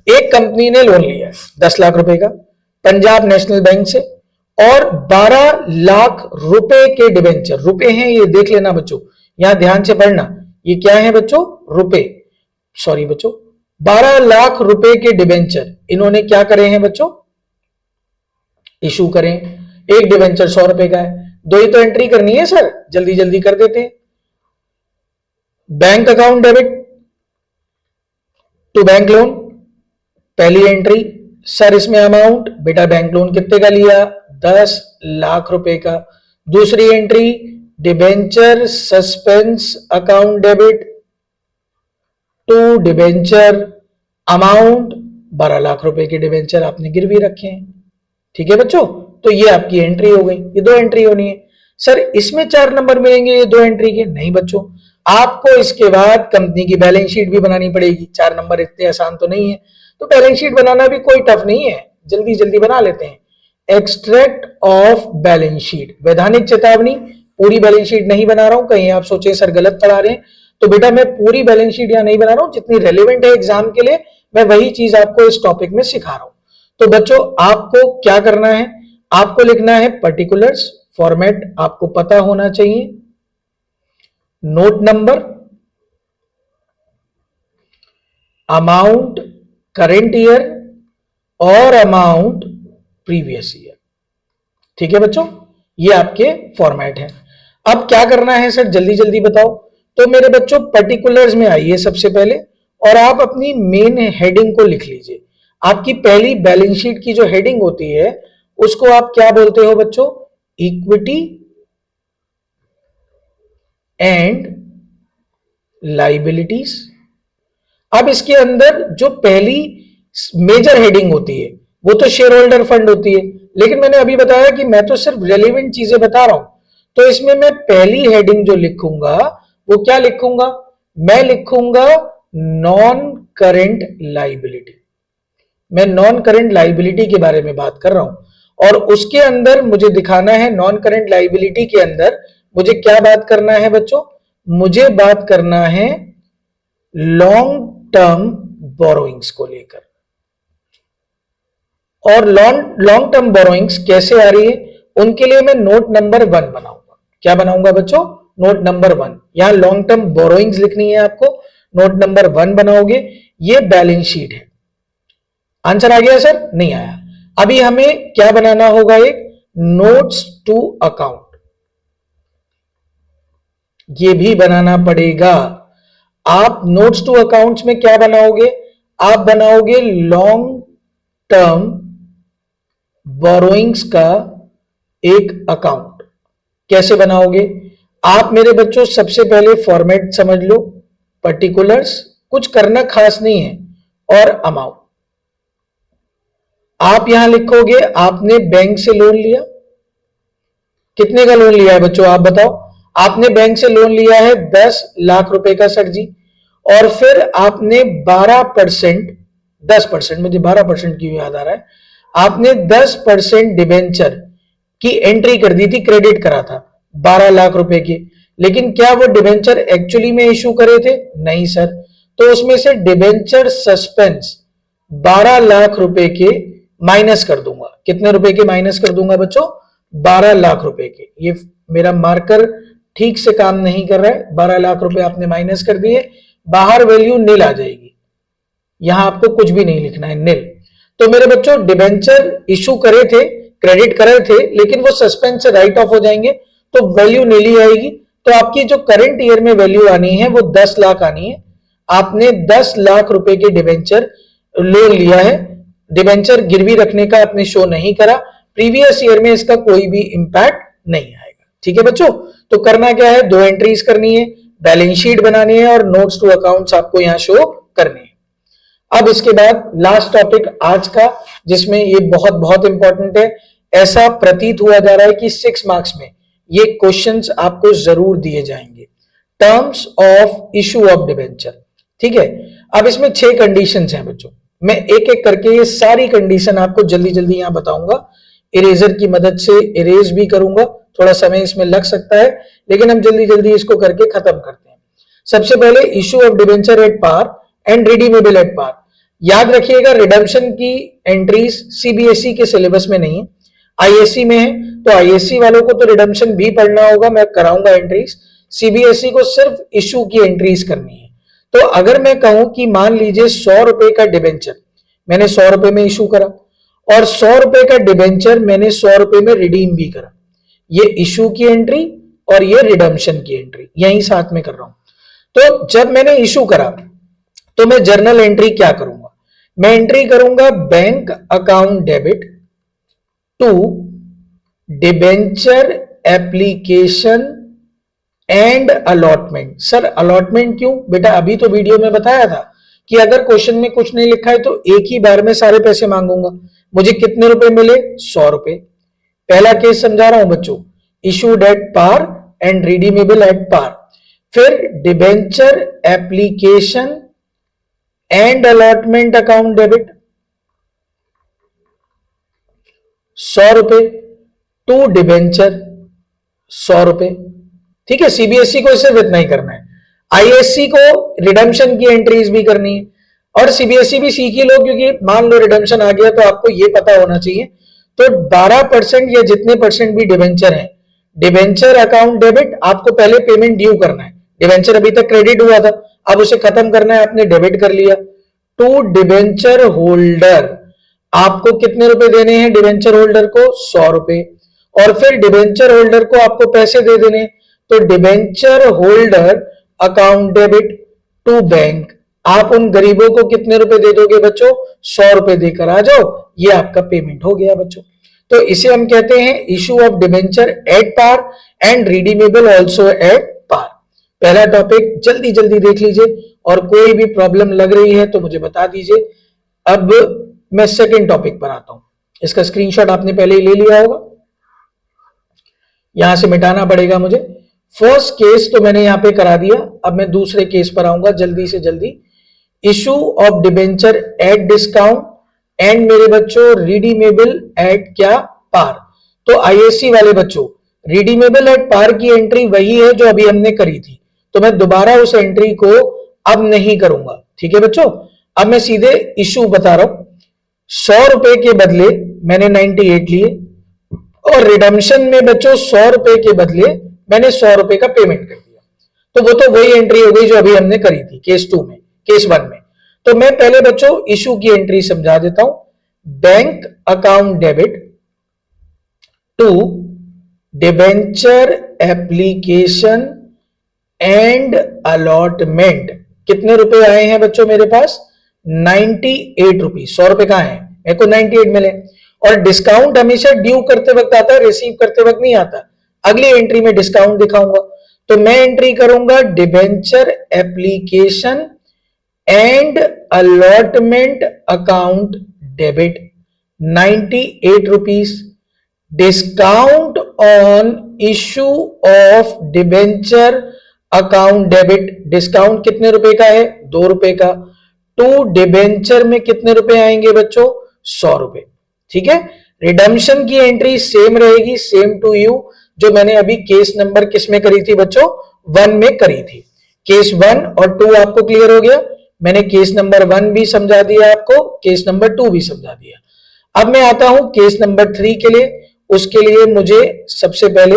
एक कंपनी ने लोन लिया है 10 लाख रुपए का पंजाब नेशनल बैंक से और 12 लाख रुपए के डिबेंचर, रुपए हैं ये देख लेना बच्चों, यहां ध्यान से पढ़ना, ये क्या है बच्चों? रुपए, सॉरी बच्चों, 12 लाख रुपए के डिबेंचर इन्होंने क्या करे हैं बच्चों? इशू करें। एक डिबेंचर 100 रुपए का है, दो ही तो एंट्री करनी है सर, जल्दी जल्दी कर देते हैं। Bank account debit to bank loan, पहली एंट्री सर इसमें अमाउंट, बेटा बैंक लोन कितने का लिया? 10 लाख रुपए का। दूसरी entry debenture suspense account debit to debenture amount, 12 lakh रुपए के डिबेंचर आपने गिरवी रखे हैं। ठीक है बच्चों, तो ये आपकी एंट्री हो गई, ये दो एंट्री होनी है। सर इसमें 4 नंबर मिलेंगे ये दो एंट्री के? नहीं बच्चों, आपको इसके बाद कंपनी की बैलेंस शीट भी बनानी पड़ेगी। 4 नंबर इतने आसान तो नहीं है, तो बैलेंस शीट बनाना भी कोई टफ नहीं है, जल्दी जल्दी बना लेते हैं। एक्सट्रैक्ट ऑफ बैलेंस शीट, वैधानिक चेतावनी, पूरी बैलेंस शीट नहीं बना रहा हूं, कहीं आप सोचे सर गलत पढ़ा रहे हैं, तो बेटा मैं पूरी बैलेंस शीट यहां नहीं बना रहा हूं, जितनी रेलिवेंट है एग्जाम के लिए मैं वही चीज आपको इस टॉपिक में सिखा रहा हूं। तो बच्चों आपको क्या करना है, आपको लिखना है पर्टिकुलर्स, फॉर्मेट आपको पता होना चाहिए, note number, amount current year और अमाउंट प्रीवियस ईयर। ठीक है बच्चों, ये आपके फॉर्मेट है। अब क्या करना है सर, जल्दी जल्दी बताओ। तो मेरे बच्चों पर्टिकुलर्स में आइए सबसे पहले, और आप अपनी मेन हेडिंग को लिख लीजिए। आपकी पहली बैलेंस शीट की जो हेडिंग होती है उसको आप क्या बोलते हो बच्चों? Equity and liabilities. अब इसके अंदर जो पहली मेजर हेडिंग होती है वो तो शेयर होल्डर फंड होती है, लेकिन मैंने अभी बताया कि मैं तो सिर्फ रेलेवेंट चीजें बता रहा हूं, तो इसमें मैं पहली हेडिंग जो लिखूंगा वो क्या लिखूंगा? मैं लिखूंगा नॉन करेंट लाइबिलिटी। मैं नॉन करेंट लाइबिलिटी के बारे में बात कर रहा हूं, और उसके अंदर मुझे दिखाना है, नॉन करेंट लाइबिलिटी के अंदर मुझे क्या बात करना है बच्चों? मुझे बात करना है लॉन्ग टर्म बोरोइंग्स को लेकर। और लॉन्ग टर्म बोरोइंग्स कैसे आ रही है उनके लिए मैं नोट नंबर 1 बनाऊंगा। क्या बनाऊंगा बच्चों? Note number 1। यहां लॉन्ग टर्म बोरोइंग्स लिखनी है आपको, नोट नंबर 1 बनाओगे। ये बैलेंस शीट है। आंसर आ गया सर? नहीं आया। अभी हमें क्या बनाना होगा? एक नोट्स टू अकाउंट, ये भी बनाना पड़ेगा। आप नोट्स टू अकाउंट्स में क्या बनाओगे? आप बनाओगे लॉन्ग टर्म बोरोइंग्स का एक अकाउंट। कैसे बनाओगे आप मेरे बच्चों? सबसे पहले फॉर्मेट समझ लो, पर्टिकुलर्स, कुछ करना खास नहीं है, और अमाउंट। आप यहां लिखोगे आपने बैंक से लोन लिया। कितने का लोन लिया है बच्चों आप बताओ? आपने बैंक से लोन लिया है 10 लाख रुपए का सर जी, और फिर आपने 12%, 10%, मुझे 12% की याद आ रहा है, आपने 10% डिबेंचर की एंट्री कर दी थी, क्रेडिट करा था 12 लाख रुपए की। लेकिन क्या वो डिबेंचर एक्चुअली में इशू करे थे? नहीं सर। तो उसमें से डिबेंचर सस्पेंस 12 लाख रुपए के माइनस कर दूंगा। कितने रुपए के माइनस कर दूंगा बच्चों? 12 लाख रुपए के। ये मेरा मार्कर ठीक से काम नहीं कर रहा है। 12 लाख रुपए आपने माइनस कर दिए, बाहर वैल्यू नील आ जाएगी। यहां आपको कुछ भी नहीं लिखना है, नील। तो मेरे बच्चों डिबेंचर इशू करे थे, क्रेडिट करे थे, लेकिन वो सस्पेंस से राइट ऑफ हो जाएंगे तो वैल्यू नील ही आएगी। तो आपकी जो करंट ईयर में वैल्यू आनी है वो 10 लाख आनी है। आपने 10 लाख रुपए के डिबेंचर लोन लिया है, डिबेंचर गिरवी रखने का आपने शो नहीं करा, प्रीवियस ईयर में इसका कोई भी इंपैक्ट नहीं आएगा। ठीक है बच्चों, तो करना क्या है, 2 एंट्रीज करनी है, बैलेंस शीट बनानी है और नोट्स टू अकाउंट्स आपको यहां शो करने हैं। अब इसके बाद लास्ट टॉपिक आज का, जिसमें ये बहुत बहुत इंपॉर्टेंट है। ऐसा प्रतीत हुआ जा रहा है कि 6 मार्क्स में ये क्वेश्चंस आपको जरूर दिए जाएंगे। Terms of issue of debenture. ठीक है, अब इसमें 6 कंडीशंस हैं बच्चों। मैं एक एक करके ये सारी कंडीशन आपको जल्दी जल्दी यहां बताऊंगा। इरेजर की मदद से इरेज भी करूंगा, थोड़ा समय इसमें लग सकता है, लेकिन हम जल्दी जल्दी इसको करके खत्म करते हैं। सबसे पहले issue of debenture at par and redeemable at par. याद रखिएगा, रिडम्पशन की एंट्रीज सीबीएसई के सिलेबस में नहीं है, आईएससी में है। तो आईएससी वालों को तो रिडम्पशन भी पढ़ना होगा, मैं कराऊंगा एंट्रीज। सीबीएसई को सिर्फ इशू की एंट्रीज करनी है। तो अगर मैं कहूं कि मान लीजिए 100 रुपए का डिबेंचर मैंने 100 रुपए में इशू करा और 100 रुपए का डिबेंचर मैंने 100 रुपए में रिडीम भी करा, ये इशू की एंट्री और ये रिडम्पशन की एंट्री यही साथ में कर रहा हूं। तो जब मैंने इशू करा तो मैं जर्नल एंट्री क्या करूंगा, मैं एंट्री करूंगा bank account debit to debenture application and allotment. Sir allotment क्यों बेटा? अभी तो वीडियो में बताया था कि अगर क्वेश्चन में कुछ नहीं लिखा है तो एक ही बार में सारे पैसे मांगूंगा। मुझे कितने रुपए मिले? 100 रुपए। पहला केस समझा रहा हूं बच्चों, issued at par and redeemable at par. फिर debenture application and allotment account debit 100 रुपए टू डिबेंचर 100 रुपए। ठीक है, सीबीएसई को सिर्फ इतना ही करना है। आईएससी को रिडम्पशन की एंट्रीज भी करनी है और सीबीएसई भी सीख ही लो, क्योंकि मान लो रिडम्पशन आ गया तो आपको ये पता होना चाहिए। तो 12% या जितने परसेंट भी डिबेंचर है, डिबेंचर अकाउंट डेबिट आपको पहले पेमेंट ड्यू करना है। डिबेंचर अभी तक क्रेडिट हुआ था, अब उसे खत्म करना है, आपने डेबिट कर लिया। टू डिबेंचर होल्डर आपको कितने रुपए देने हैं? डिबेंचर होल्डर को 100 रुपए। और फिर डिबेंचर होल्डर को आपको पैसे दे देने, तो debenture holder account debit to bank. आप उन गरीबों को कितने रुपए दे दोगे बच्चों? 100 रुपए देकर आ जाओ, ये आपका पेमेंट हो गया बच्चों। तो इसे हम कहते हैं issue of debenture at par and redeemable also at par. पहला टॉपिक जल्दी जल्दी देख लीजिए, और कोई भी प्रॉब्लम लग रही है तो मुझे बता दीजिए। अब मैं सेकेंड टॉपिक पर आता हूं। इसका स्क्रीनशॉट आपने पहले ही ले लिया होगा, यहां से मिटाना पड़ेगा मुझे। फर्स्ट केस तो मैंने यहां पे करा दिया, अब मैं दूसरे केस पर आऊंगा जल्दी से जल्दी। Issue of debenture at discount and मेरे बच्चों रिडीमेबल एट क्या? पार। तो आईएससी वाले बच्चों, रिडीमेबल एट पार की एंट्री वही है जो अभी हमने करी थी, तो मैं दोबारा उस एंट्री को अब नहीं करूंगा। ठीक है बच्चों, अब मैं सीधे इशू बता रहा हूं। 100 रुपए के बदले मैंने 98 लिए और रिडम्पशन में बच्चों 100 रुपए के बदले मैंने 100 रुपए का पेमेंट कर दिया। तो वो तो वही एंट्री हो गई जो अभी हमने करी थी केस 2 में, केस 1 में। तो मैं पहले बच्चों इशू की एंट्री समझा देता हूं। Bank account debit to debenture application and allotment. कितने रुपए आए हैं बच्चों मेरे पास? 98 रुपीज। 100 रुपए कहां है? मेरे को 98 मिले। और डिस्काउंट हमेशा ड्यू करते वक्त आता है, रिसीव करते वक्त नहीं आता। अगली एंट्री में डिस्काउंट दिखाऊंगा, तो मैं एंट्री करूंगा debenture application and allotment account debit 98 rupees. Discount on issue of debenture account debit, discount कितने रुपए का है? 2 रुपए का। टू डिबेंचर में कितने रुपए आएंगे बच्चों? 100 रुपए। ठीक है, रिडम्पशन की एंट्री सेम रहेगी, सेम टू यू, जो मैंने अभी केस नंबर किस में करी थी बच्चों? 1 में करी थी। केस 1 और 2 आपको क्लियर हो गया। मैंने केस नंबर 1 भी समझा दिया आपको, केस नंबर 2 भी समझा दिया। अब मैं आता हूं केस नंबर 3 के लिए। उसके लिए मुझे सबसे पहले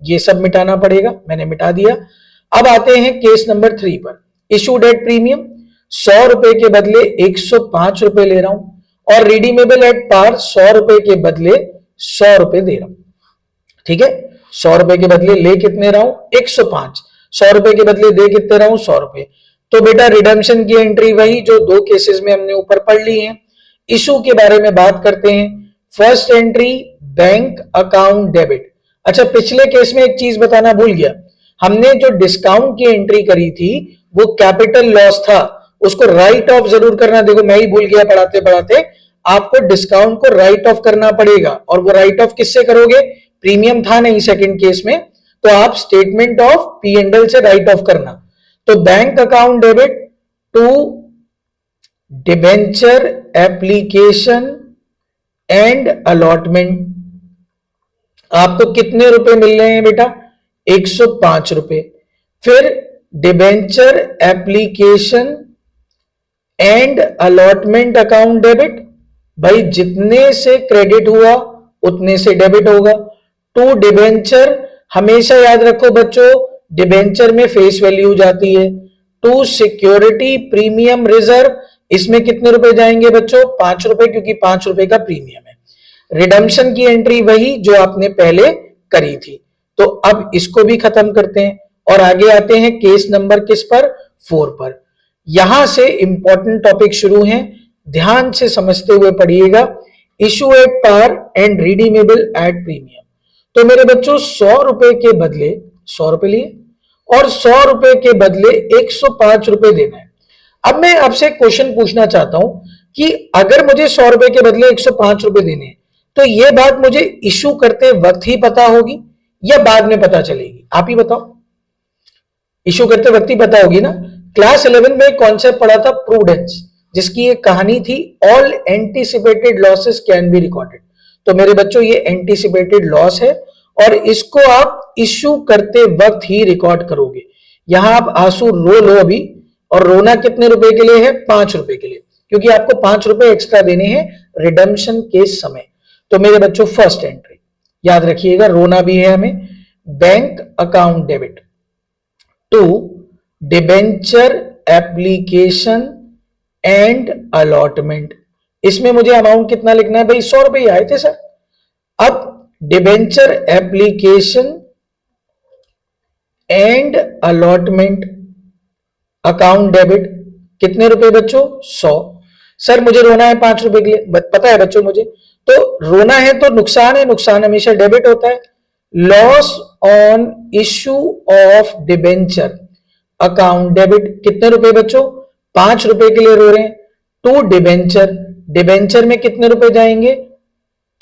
ये सब मिटाना पड़ेगा, मैंने मिटा दिया। अब आते हैं केस नंबर 3 पर। इशू डेट प्रीमियम 100 रुपए के बदले 105 रुपए ले रहा हूं और रिडीमेबल एट पार 100 रुपए के बदले 100 रुपए दे रहा हूं। ठीक है, 100 रुपए के बदले ले कितने रहा हूं 105, 100 रुपए के बदले दे कितने रहा हूं 100 रुपए। तो बेटा रिडम्पशन की एंट्री वही जो दो केसेस में हमने ऊपर पढ़ ली है। इशू के बारे में बात करते हैं। First entry bank account debit. अच्छा, पिछले केस में एक चीज बताना भूल गया, हमने जो डिस्काउंट की एंट्री करी थी वो कैपिटल लॉस था, उसको राइट ऑफ जरूर करना। देखो मैं ही भूल गया पढ़ाते पढ़ाते, आपको डिस्काउंट को राइट ऑफ करना पड़ेगा। और वो राइट ऑफ किससे करोगे, प्रीमियम था नहीं सेकंड केस में, तो आप statement of P and L से राइट ऑफ करना। तो bank account debit to debenture application and allotment. आपको कितने रुपए मिल रहे हैं बेटा 105 रुपए। फिर debenture application and allotment account debit, भाई जितने से क्रेडिट हुआ उतने से डेबिट होगा। टू डिबेंचर, हमेशा याद रखो बच्चों डिबेंचर में फेस वैल्यू जाती है। टू सिक्योरिटी प्रीमियम रिजर्व, इसमें कितने रुपए जाएंगे बच्चों 5 रुपए, क्योंकि 5 रुपए का प्रीमियम है। रिडम्पशन की एंट्री वही जो आपने पहले करी थी। तो अब इसको भी खत्म करते हैं और आगे आते हैं केस नंबर किस पर 4 पर। यहां से इंपॉर्टेंट टॉपिक शुरू है, ध्यान से समझते हुए पढ़िएगा। Issue at par and redeemable at premium. तो मेरे बच्चों 100 रुपए के बदले 100 रुपए लिए और 100 रुपए के बदले 105 रुपए देना है। अब मैं आपसे क्वेश्चन पूछना चाहता हूं कि अगर मुझे 100 रुपए के बदले 105 रुपए देने हैं तो यह बात मुझे इशू करते वक्त ही पता होगी या बाद में पता चलेगी, आप ही बताओ। इशू करते वक्त ही पता होगी ना। क्लास 11 में कॉन्सेप्ट पढ़ा था प्रूडेंस, जिसकी एक कहानी थी all anticipated losses can be recorded. तो मेरे बच्चों ये एंटीसिपेटेड लॉस है और इसको आप इशू करते वक्त ही रिकॉर्ड करोगे। यहां आप आंसू रो लो अभी, और रोना कितने रुपए के लिए है 5 रुपए के लिए, क्योंकि आपको 5 रुपए एक्स्ट्रा देने हैं रिडम्पशन के समय। तो मेरे बच्चों फर्स्ट एंट्री याद रखिएगा, रोना भी है हमें। Bank account debit to debenture application and allotment. इसमें मुझे अमाउंट कितना लिखना है भाई 100 रुपए आए थे सर। अब debenture application and allotment account debit कितने रुपए बच्चों 100। सर मुझे रोना है 5 रुपए के लिए, पता है बच्चों मुझे। तो रोना है तो नुकसान है, नुकसान हमेशा डेबिट होता है। Loss on issue of debenture account debit कितने रुपए बच्चों 5 रुपए के लिए रो रहे हैं। टू डिबेंचर, डिबेंचर में कितने रुपए जाएंगे,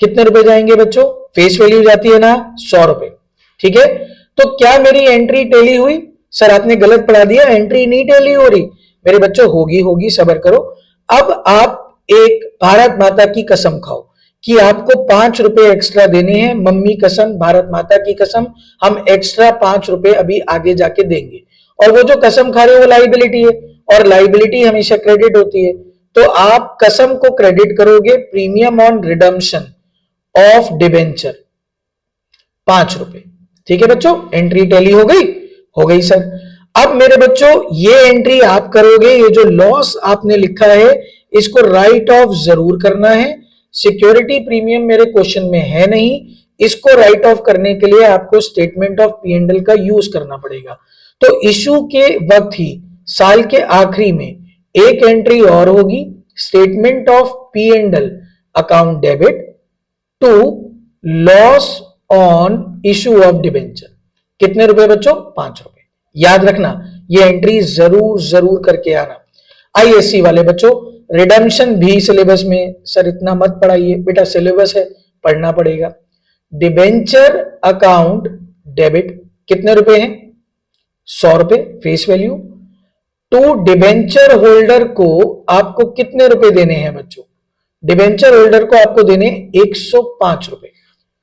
कितने रुपए जाएंगे बच्चों, फेस वैल्यू जाती है ना 100 रुपए। ठीक है, तो क्या मेरी एंट्री टेली हुई। सर आपने गलत पढ़ा दिया, एंट्री नहीं टेली हो रही। मेरे बच्चों होगी होगी, सब्र करो। अब आप एक भारत माता की कसम खाओ कि आपको 5 रुपए एक्स्ट्रा देने हैं। मम्मी कसम, भारत माता की कसम, हम एक्स्ट्रा 5 रुपए अभी आगे जाके देंगे। और वो जो कसम खा रहे हो वो लाइबिलिटी है, और लाइबिलिटी हमेशा क्रेडिट होती है। तो आप कसम को क्रेडिट करोगे premium on redemption of debenture 5 रुपए। ठीक है बच्चों, एंट्री टैली हो गई, हो गई सर। अब मेरे बच्चों ये एंट्री आप करोगे, ये जो लॉस आपने लिखा है इसको राइट ऑफ जरूर करना है। सिक्योरिटी प्रीमियम मेरे क्वेश्चन में है नहीं, इसको राइट ऑफ करने के लिए आपको statement of P and L का यूज करना पड़ेगा। तो इशू के वक्त ही साल के आखिरी में एक एंट्री और होगी, statement of P and L account debit to loss on issue of debenture. कितने रुपए बच्चों 5 रुपए। याद रखना ये एंट्री जरूर जरूर करके आना। आईएससी वाले बच्चों रिडम्पशन भी सिलेबस में, सर इतना मत पढ़ाइए बेटा, सिलेबस है पढ़ना पड़ेगा। डिबेंचर अकाउंट डेबिट कितने रुपए हैं 100 रुपए face value. To debenture holder को आपको कितने रुपए देने हैं बच्चों, डिबेंचर होल्डर को आपको देने 105 रुपए।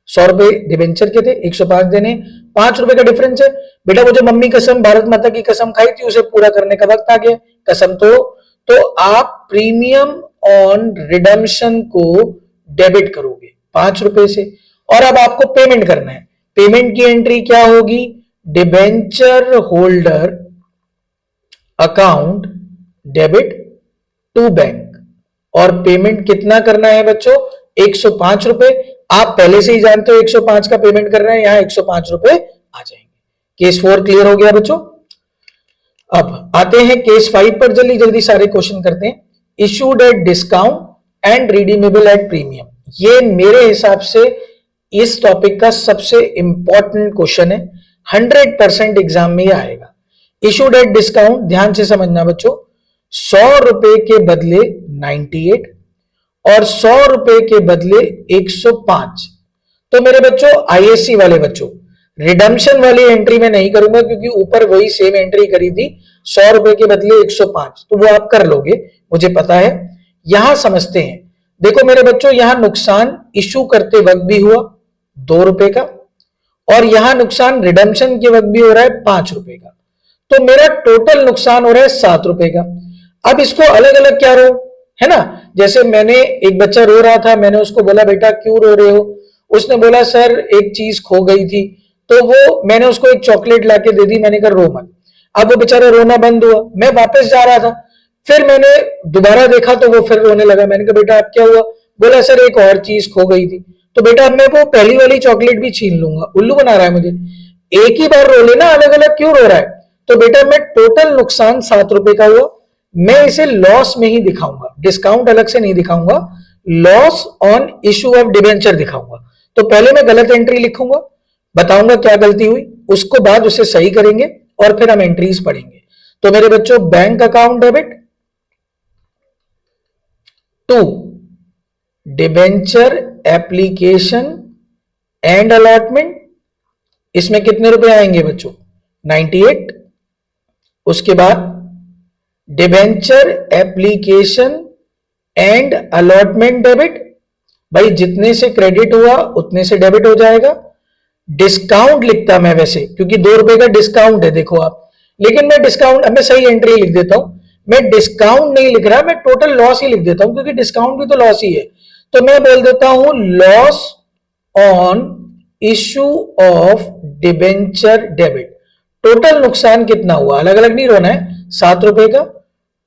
100 रुपए डिबेंचर के थे, 105 देने, 5 रुपए का डिफरेंस है। बेटा वो जो मम्मी कसम, भारत माता की कसम खाई थी उसे पूरा करने का वक्त आ गया। कसम तो तो आप प्रीमियम ऑन रिडम्पशन को डेबिट करोगे 5 रुपए से, और अब आपको पेमेंट करना है। पेमेंट की एंट्री क्या होगी? Debenture holder account debit to bank, और पेमेंट कितना करना है बच्चों? 105 रुपए। आप पहले से ही जानते हो 105 का पेमेंट कर रहे हैं, यहां 105 रुपए आ जाएंगे। केस 4 क्लियर हो गया बच्चों। अब आते हैं केस 5 पर, जल्दी जल्दी सारे क्वेश्चन करते हैं। Issued at discount and redeemable at premium, ये मेरे हिसाब से इस टॉपिक का सबसे इंपॉर्टेंट क्वेश्चन है, 100% एग्जाम में ये आएगा। इशूड एट डिस्काउंट, ध्यान से समझना बच्चों, 100 रुपए के बदले 98 और 100 रुपए के बदले 105। तो मेरे बच्चों आईएससी वाले बच्चों, रिडम्पशन वाली एंट्री में नहीं करूंगा क्योंकि ऊपर वही सेम एंट्री करी थी, 100 रुपए के बदले 105, तो वो आप कर लोगे, मुझे पता है। यहां समझते हैं, देखो मेरे बच्चों, यहां नुकसान इशू करते वक्त भी हुआ 2 रुपए का, और यहां नुकसान रिडम्पशन के वक्त भी हो रहा है 5 रुपए का, तो मेरा टोटल नुकसान हो रहा है 7 रुपए का। अब इसको अलग अलग क्या रो, है ना, जैसे मैंने एक बच्चा रो रहा था, मैंने उसको बोला बेटा क्यों रो रहे हो, उसने बोला सर एक चीज खो गई थी, तो वो मैंने उसको एक चॉकलेट लाके दे दी, मैंने कहा रो मत। अब वो बेचारा रोना बंद हुआ, मैं वापस जा रहा था, फिर मैंने दोबारा देखा तो वो फिर रोने लगा, मैंने कहा बेटा अब क्या हुआ, बोला सर एक और चीज खो गई थी। तो बेटा अब मैं वो पहली वाली चॉकलेट भी छीन लूंगा, उल्लू बना रहा है मुझे, एक ही बार रो लेना, अलग अलग क्यों रो रहा है। तो बेटा मैं टोटल नुकसान 7 रुपए का हुआ, मैं इसे लॉस में ही दिखाऊंगा, डिस्काउंट अलग से नहीं दिखाऊंगा, loss on issue of debenture दिखाऊंगा। तो पहले मैं गलत एंट्री लिखूंगा, बताऊंगा क्या गलती हुई, उसको बाद उसे सही करेंगे और फिर हम एंट्रीज पढ़ेंगे। तो मेरे बच्चों bank account debit to debenture application and allotment, इसमें कितने रुपए आएंगे बच्चों? 98। उसके बाद debenture application and allotment debit, भाई जितने से क्रेडिट हुआ उतने से डेबिट हो जाएगा। डिस्काउंट लिखता मैं वैसे, क्योंकि 2 रुपए का डिस्काउंट है देखो आप, लेकिन मैं डिस्काउंट, मैं सही एंट्री लिख देता हूं, मैं डिस्काउंट नहीं लिख रहा, मैं टोटल लॉस ही लिख देता हूं, क्योंकि डिस्काउंट भी तो लॉस ही है। तो मैं बोल देता हूं loss on issue of debenture debit. Total नुकसान कितना हुआ, अलग अलग नहीं रोना है, 7 रुपए का।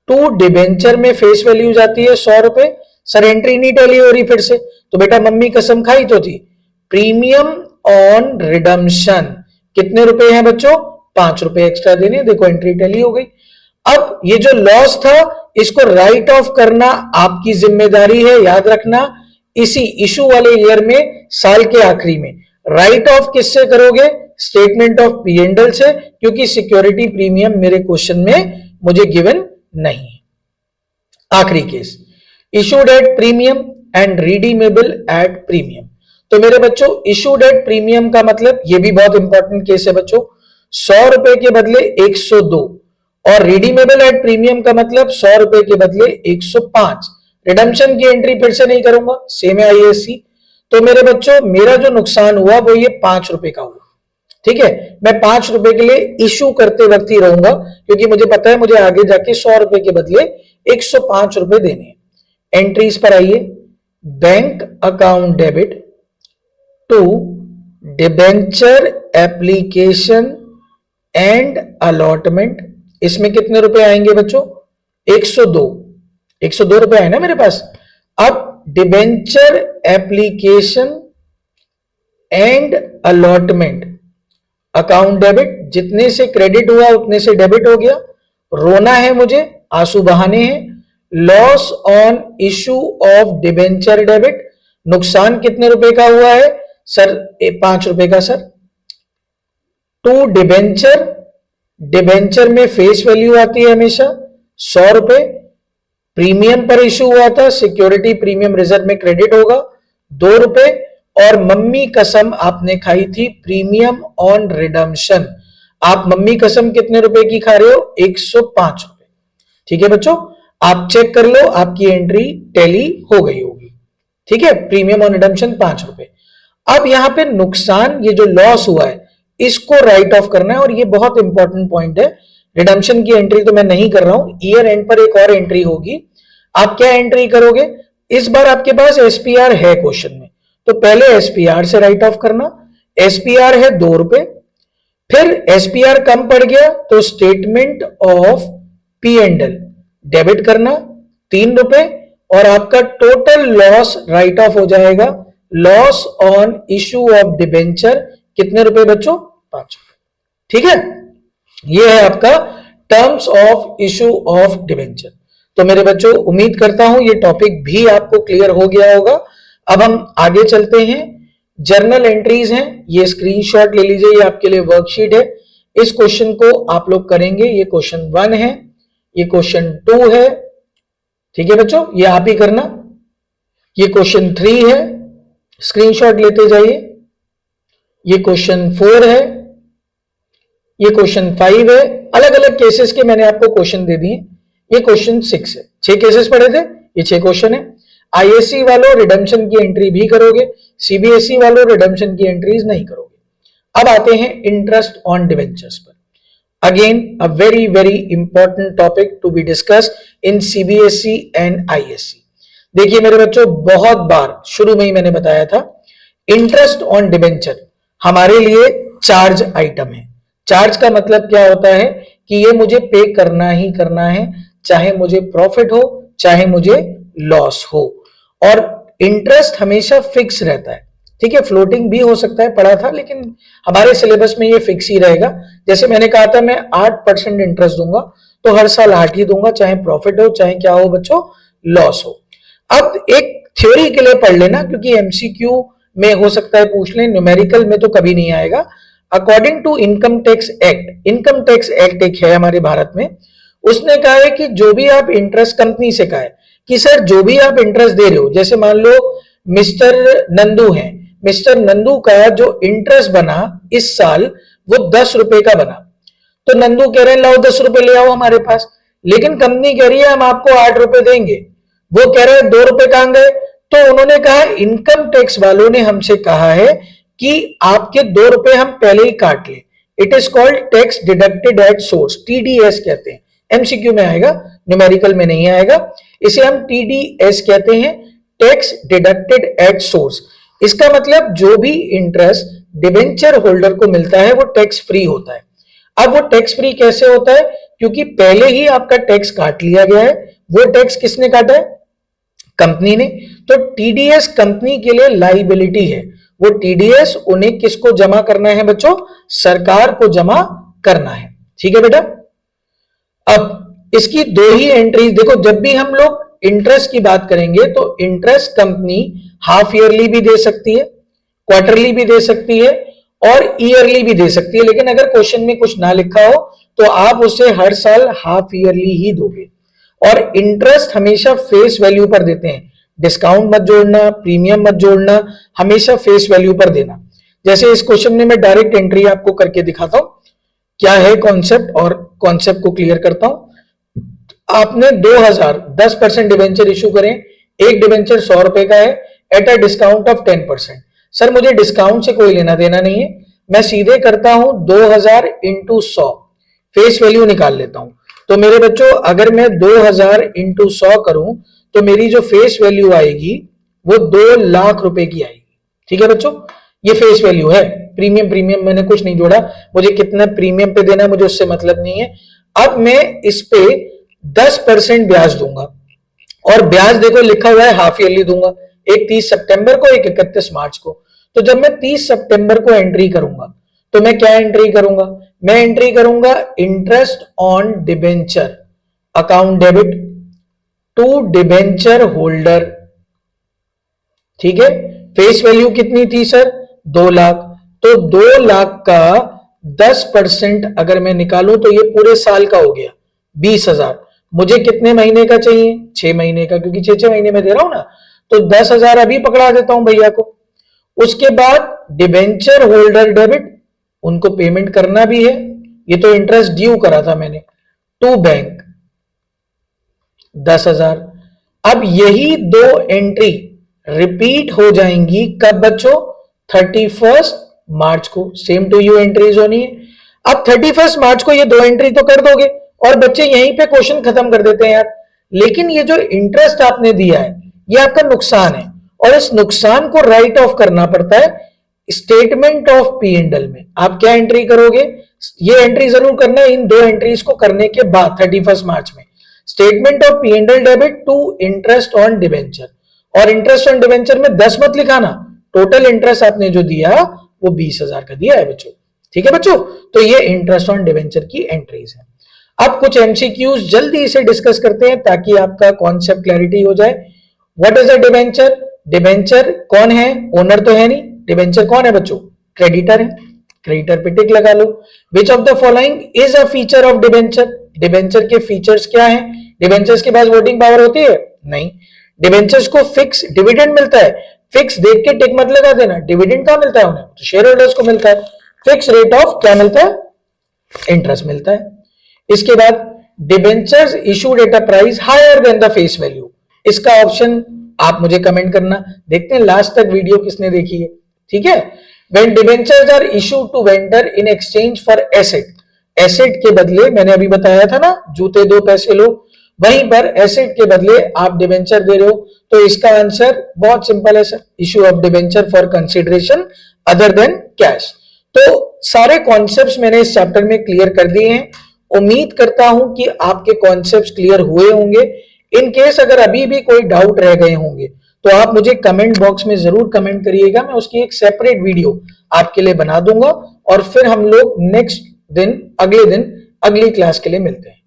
टू डिबेंचर में फेस वैल्यू जाती है 100 रुपए, सर एंट्री नहीं टैली हो रही फिर से, तो बेटा मम्मी कसम खाई तो थी। प्रीमियम ऑन रिडम्पशन कितने रुपए हैं बच्चों? 5 रुपए एक्स्ट्रा देने, देखो एंट्री टैली हो गई। अब ये जो लॉस था इसको राइट ऑफ करना आपकी जिम्मेदारी है, याद रखना, इसी इशू वाले ईयर में, साल के आखिरी में। राइट ऑफ किससे करोगे? Statement of P and L से, क्योंकि सिक्योरिटी प्रीमियम मेरे क्वेश्चन में मुझे गिवन नहीं है। आखिरी case, issued at premium and redeemable at premium. तो मेरे बच्चों इशूड एट प्रीमियम का मतलब, ये भी बहुत इंपॉर्टेंट केस है बच्चों, 100 रुपए के बदले 102, और रिडीमेबल एट प्रीमियम का मतलब 100 रुपए के बदले 105। रिडम्पशन की एंट्री फिर से नहीं करूंगा, सेम है आईएससी। तो मेरे बच्चों मेरा जो नुकसान हुआ वो ये 5 रुपए का हुआ, ठीक है। मैं 5 रुपए के लिए इशू करते वक्त ही रहूंगा, क्योंकि मुझे पता है मुझे आगे जाके 100 रुपए के बदले 105 रुपए देने हैं। एंट्रीज पर आइए, bank account debit to debenture application and allotment, इसमें कितने रुपए आएंगे बच्चों? 102, 102 रुपए आए ना मेरे पास। अब debenture application and allotment account debit, जितने से क्रेडिट हुआ उतने से डेबिट हो गया। रोना है मुझे, आंसू बहाने हैं। Loss on issue of debenture debit, नुकसान कितने रुपए का हुआ है सर? 5 रुपए का सर। टू डिबेंचर, डिबेंचर में फेस वैल्यू आती है हमेशा 100 रुपए, प्रीमियम पर इशू हुआ था, सिक्योरिटी प्रीमियम रिजर्व में क्रेडिट होगा 2 रुपए, और मम्मी कसम आपने खाई थी प्रीमियम ऑन रिडम्पशन। आप मम्मी कसम कितने रुपए की खा रहे हो? 105 रुपए, ठीक है बच्चों, आप चेक कर लो, आपकी एंट्री टैली हो गई होगी, ठीक है। प्रीमियम ऑन रिडम्पशन 5 रुपए। अब यहां पे नुकसान, ये जो लॉस हुआ है इसको राइट ऑफ करना है, और ये बहुत इंपॉर्टेंट पॉइंट है। रिडम्पशन की एंट्री तो मैं नहीं कर रहा हूं, ईयर एंड पर एक और एंट्री होगी। आप क्या एंट्री करोगे, इस बार आपके पास एसपीआर है क्वेश्चन में, तो पहले एसपीआर से राइट ऑफ करना। एसपीआर है 2 रुपए, फिर एसपीआर कम पड़ गया तो statement of P and L debit करना 3 रुपए, और आपका टोटल लॉस राइट ऑफ हो जाएगा, loss on issue of debenture कितने रुपए बच्चों, 5 रुपए। ठीक है, ये है आपका terms of issue of debenture. तो मेरे बच्चों उम्मीद करता हूं ये टॉपिक भी आपको क्लियर हो गया होगा। अब हम आगे चलते हैं, जर्नल एंट्रीज हैं, ये स्क्रीनशॉट ले लीजिए, ये आपके लिए वर्कशीट है। इस क्वेश्चन को आप लोग करेंगे, ये क्वेश्चन 1 है, ये क्वेश्चन 2 है, ठीक है बच्चों, ये आप ही करना। ये क्वेश्चन 3 है, स्क्रीनशॉट लेते जाइए। ये क्वेश्चन 4 है, ये क्वेश्चन 5 है। अलग अलग केसेस के मैंने आपको क्वेश्चन दे दिए। ये क्वेश्चन 6 है, 6 केसेस पढ़े थे, ये 6 क्वेश्चन है। आईएससी वालों रिडम्पशन की एंट्री भी करोगे, सीबीएसई वालों रिडम्पशन की एंट्रीज नहीं करोगे। अब आते हैं इंटरेस्ट ऑन डिवेंचर्स पर। Again, a very, very important topic to be discussed in CBSE and ISC. देखिए मेरे बच्चों, बहुत बार शुरू में ही मैंने बताया था, इंटरेस्ट ऑन डिबेंचर हमारे लिए चार्ज आइटम है। चार्ज का मतलब क्या होता है कि ये मुझे पे करना ही करना है, चाहे मुझे प्रॉफिट हो चाहे मुझे लॉस हो, और इंटरेस्ट हमेशा फिक्स रहता है। ठीक है, फ्लोटिंग भी हो सकता है, पढ़ा था, लेकिन हमारे सिलेबस में ये फिक्स ही रहेगा। जैसे मैंने कहा था, मैं 8% इंटरेस्ट दूंगा, तो हर साल 8 ही दूंगा, चाहे प्रॉफिट हो चाहे क्या हो बच्चों, लॉस हो। अब एक थ्योरी के लिए पढ़ लेना, क्योंकि एमसीक्यू में हो सकता है पूछ लें, न्यूमेरिकल में तो कभी नहीं आएगा। According to income tax act, income tax act एक है हमारे भारत में, उसने कहा है कि जो भी आप इंटरेस्ट, कंपनी से कहा है कि सर जो भी आप इंटरेस्ट दे रहे हो, जैसे मान लो मिस्टर नंदू हैं, मिस्टर नंदू का जो इंटरेस्ट बना इस साल वो 10 रुपए का बना, तो नंदू कह रहे हैं लाओ 10 रुपए ले आओ हमारे पास, लेकिन कंपनी कह रही है हम आपको 8 रुपए देंगे, वो कह रहे हैं 2 रुपए कहां गए, तो उन्होंने कहा इनकम टैक्स वालों ने हमसे कहा है कि आपके 2 रुपए हम पहले ही काट ले। It is called tax deducted at source, TDS कहते हैं। एमसीक्यू में आएगा, न्यूमेरिकल में नहीं आएगा। इसे हम टीडीएस कहते हैं, टैक्स डिडक्टेड एट सोर्स। इसका मतलब जो भी इंटरेस्ट डिबेंचर होल्डर को मिलता है वो टैक्स फ्री होता है। अब वो टैक्स फ्री कैसे होता है, क्योंकि पहले ही आपका टैक्स काट लिया गया है। वो टैक्स किसने काटा है, कंपनी ने। तो टीडीएस कंपनी के लिए लाइबिलिटी है, वो टीडीएस उन्हें किसको जमा करना है बच्चों, सरकार को जमा करना है। ठीक है बेटा, अब इसकी 2 ही एंट्रीज देखो। जब भी हम लोग इंटरेस्ट की बात करेंगे तो इंटरेस्ट कंपनी हाफ ईयरली भी दे सकती है, क्वार्टरली भी दे सकती है और ईयरली भी दे सकती है, लेकिन अगर क्वेश्चन में कुछ ना लिखा हो तो आप उसे हर साल हाफ ईयरली ही दोगे। और इंटरेस्ट हमेशा फेस वैल्यू पर देते हैं, डिस्काउंट मत जोड़ना, प्रीमियम मत जोड़ना, हमेशा फेस वैल्यू पर देना। जैसे इस क्वेश्चन में मैं डायरेक्ट एंट्री आपको करके दिखाता हूं, क्या है कॉन्सेप्ट, और कॉन्सेप्ट को क्लियर करता हूं। आपने 2000 10% डिवेंचर इशू करें, एक डिवेंचर 100 रुपए का है at a discount of 10%। Sir मुझे डिस्काउंट से कोई लेना देना नहीं है, मैं सीधे करता हूं 2000 इंटू 100, फेस वैल्यू निकाल लेता हूं। तो मेरे बच्चों अगर मैं 2000 इंटू 100 करूं तो मेरी जो फेस वैल्यू आएगी वो 2 लाख रुपए की आएगी। ठीक है बच्चों, ये फेस वैल्यू है। प्रीमियम मैंने कुछ नहीं जोड़ा, मुझे कितना प्रीमियम पे देना है मुझे उससे मतलब नहीं है। अब मैं इस पे 10% ब्याज दूंगा, और ब्याज देखो लिखा हुआ है हाफ ईयरली दूंगा, एक 30 सितंबर को, एक 31 मार्च को। तो जब मैं 30 सितंबर को एंट्री करूंगा तो मैं क्या एंट्री करूंगा, मैं एंट्री करूंगा interest on debenture account debit to debenture holder. ठीक है, फेस वैल्यू कितनी थी सर, 2 लाख, तो 2 लाख का 10% अगर मैं निकालूं तो ये पूरे साल का हो गया 20,000। मुझे कितने महीने का चाहिए, 6 महीने का, क्योंकि 6 महीने में दे रहा हूं ना, तो 10,000 अभी पकड़ा देता हूं भैया को। उसके बाद डिबेंचर होल्डर डेबिट, उनको पेमेंट करना भी है, ये तो इंटरेस्ट ड्यू करा था मैंने, टू बैंक 10,000। अब यही 2 एंट्री रिपीट हो जाएंगी कब बच्चों, 31 मार्च को, सेम टू यू एंट्रीज होनी है। अब 31 मार्च को ये 2 एंट्री तो कर दोगे और बच्चे यहीं पे क्वेश्चन खत्म कर देते हैं यार। लेकिन ये जो इंटरेस्ट आपने दिया है ये आपका नुकसान है और इस नुकसान को राइट ऑफ करना पड़ता है statement of P and L में। आप क्या एंट्री करोगे, ये एंट्री जरूर करना है इन 2 एंट्रीज को करने के बाद 31 मार्च में। Statement of P and L debit to interest on debenture, और इंटरेस्ट ऑन डिवेंचर में 10 मत लिखाना, टोटल इंटरेस्ट आपने जो दिया वो 20,000 का दिया है बच्चों। ठीक है बच्चों, तो ये इंटरेस्ट ऑन डिवेंचर की एंट्रीज है। अब कुछ एमसीक्यूज जल्दी से डिस्कस करते हैं ताकि आपका कॉन्सेप्ट क्लैरिटी हो जाए। What is a debenture? Debenture कौन है? ओनर तो है नहीं। डिवेंचर कौन है बच्चों? क्रेडिटर है। क्रेडिटर पे टिक लगा लो। Which of the following is a feature of debenture? Debenture के फीचर्स क्या है? डिवेंचर्स के पास वोटिंग पावर होती है? नहीं। डिवेंचर्स को फिक्स डिविडेंड मिलता है। फिक्स देख के टिक मत लगा देना, डिविडेंड कहां मिलता है उन्हें? तो शेयर होल्डर्स को मिलता है। फिक्स रेट ऑफ क्या मिलता है? इंटरेस्ट मिलता है। इसके बाद debentures issued at a price higher than the face value, इसका ऑप्शन आप मुझे कमेंट करना। देखते हैं लास्ट तक वीडियो किसने देखी है। ठीक है। When debentures are issued to vendor in exchange for asset, asset के बदले मैंने अभी बताया था ना, जूते 2 पैसे लो, वहीं पर एसेट के बदले आप डिबेंचर दे रहे हो, तो इसका आंसर बहुत सिंपल है sir, issue of debenture for consideration other than cash. तो सारे कॉन्सेप्ट्स मैंने इस चैप्टर में क्लियर कर दिए हैं। उम्मीद करता हूं कि आपके कॉन्सेप्ट्स क्लियर हुए होंगे। इन केस अगर अभी भी कोई डाउट रह गए होंगे तो आप मुझे कमेंट बॉक्स में जरूर कमेंट करिएगा, मैं उसकी एक सेपरेट वीडियो आपके लिए बना दूंगा और फिर हम लोग नेक्स्ट दिन, अगले दिन, अगली क्लास के लिए मिलते हैं।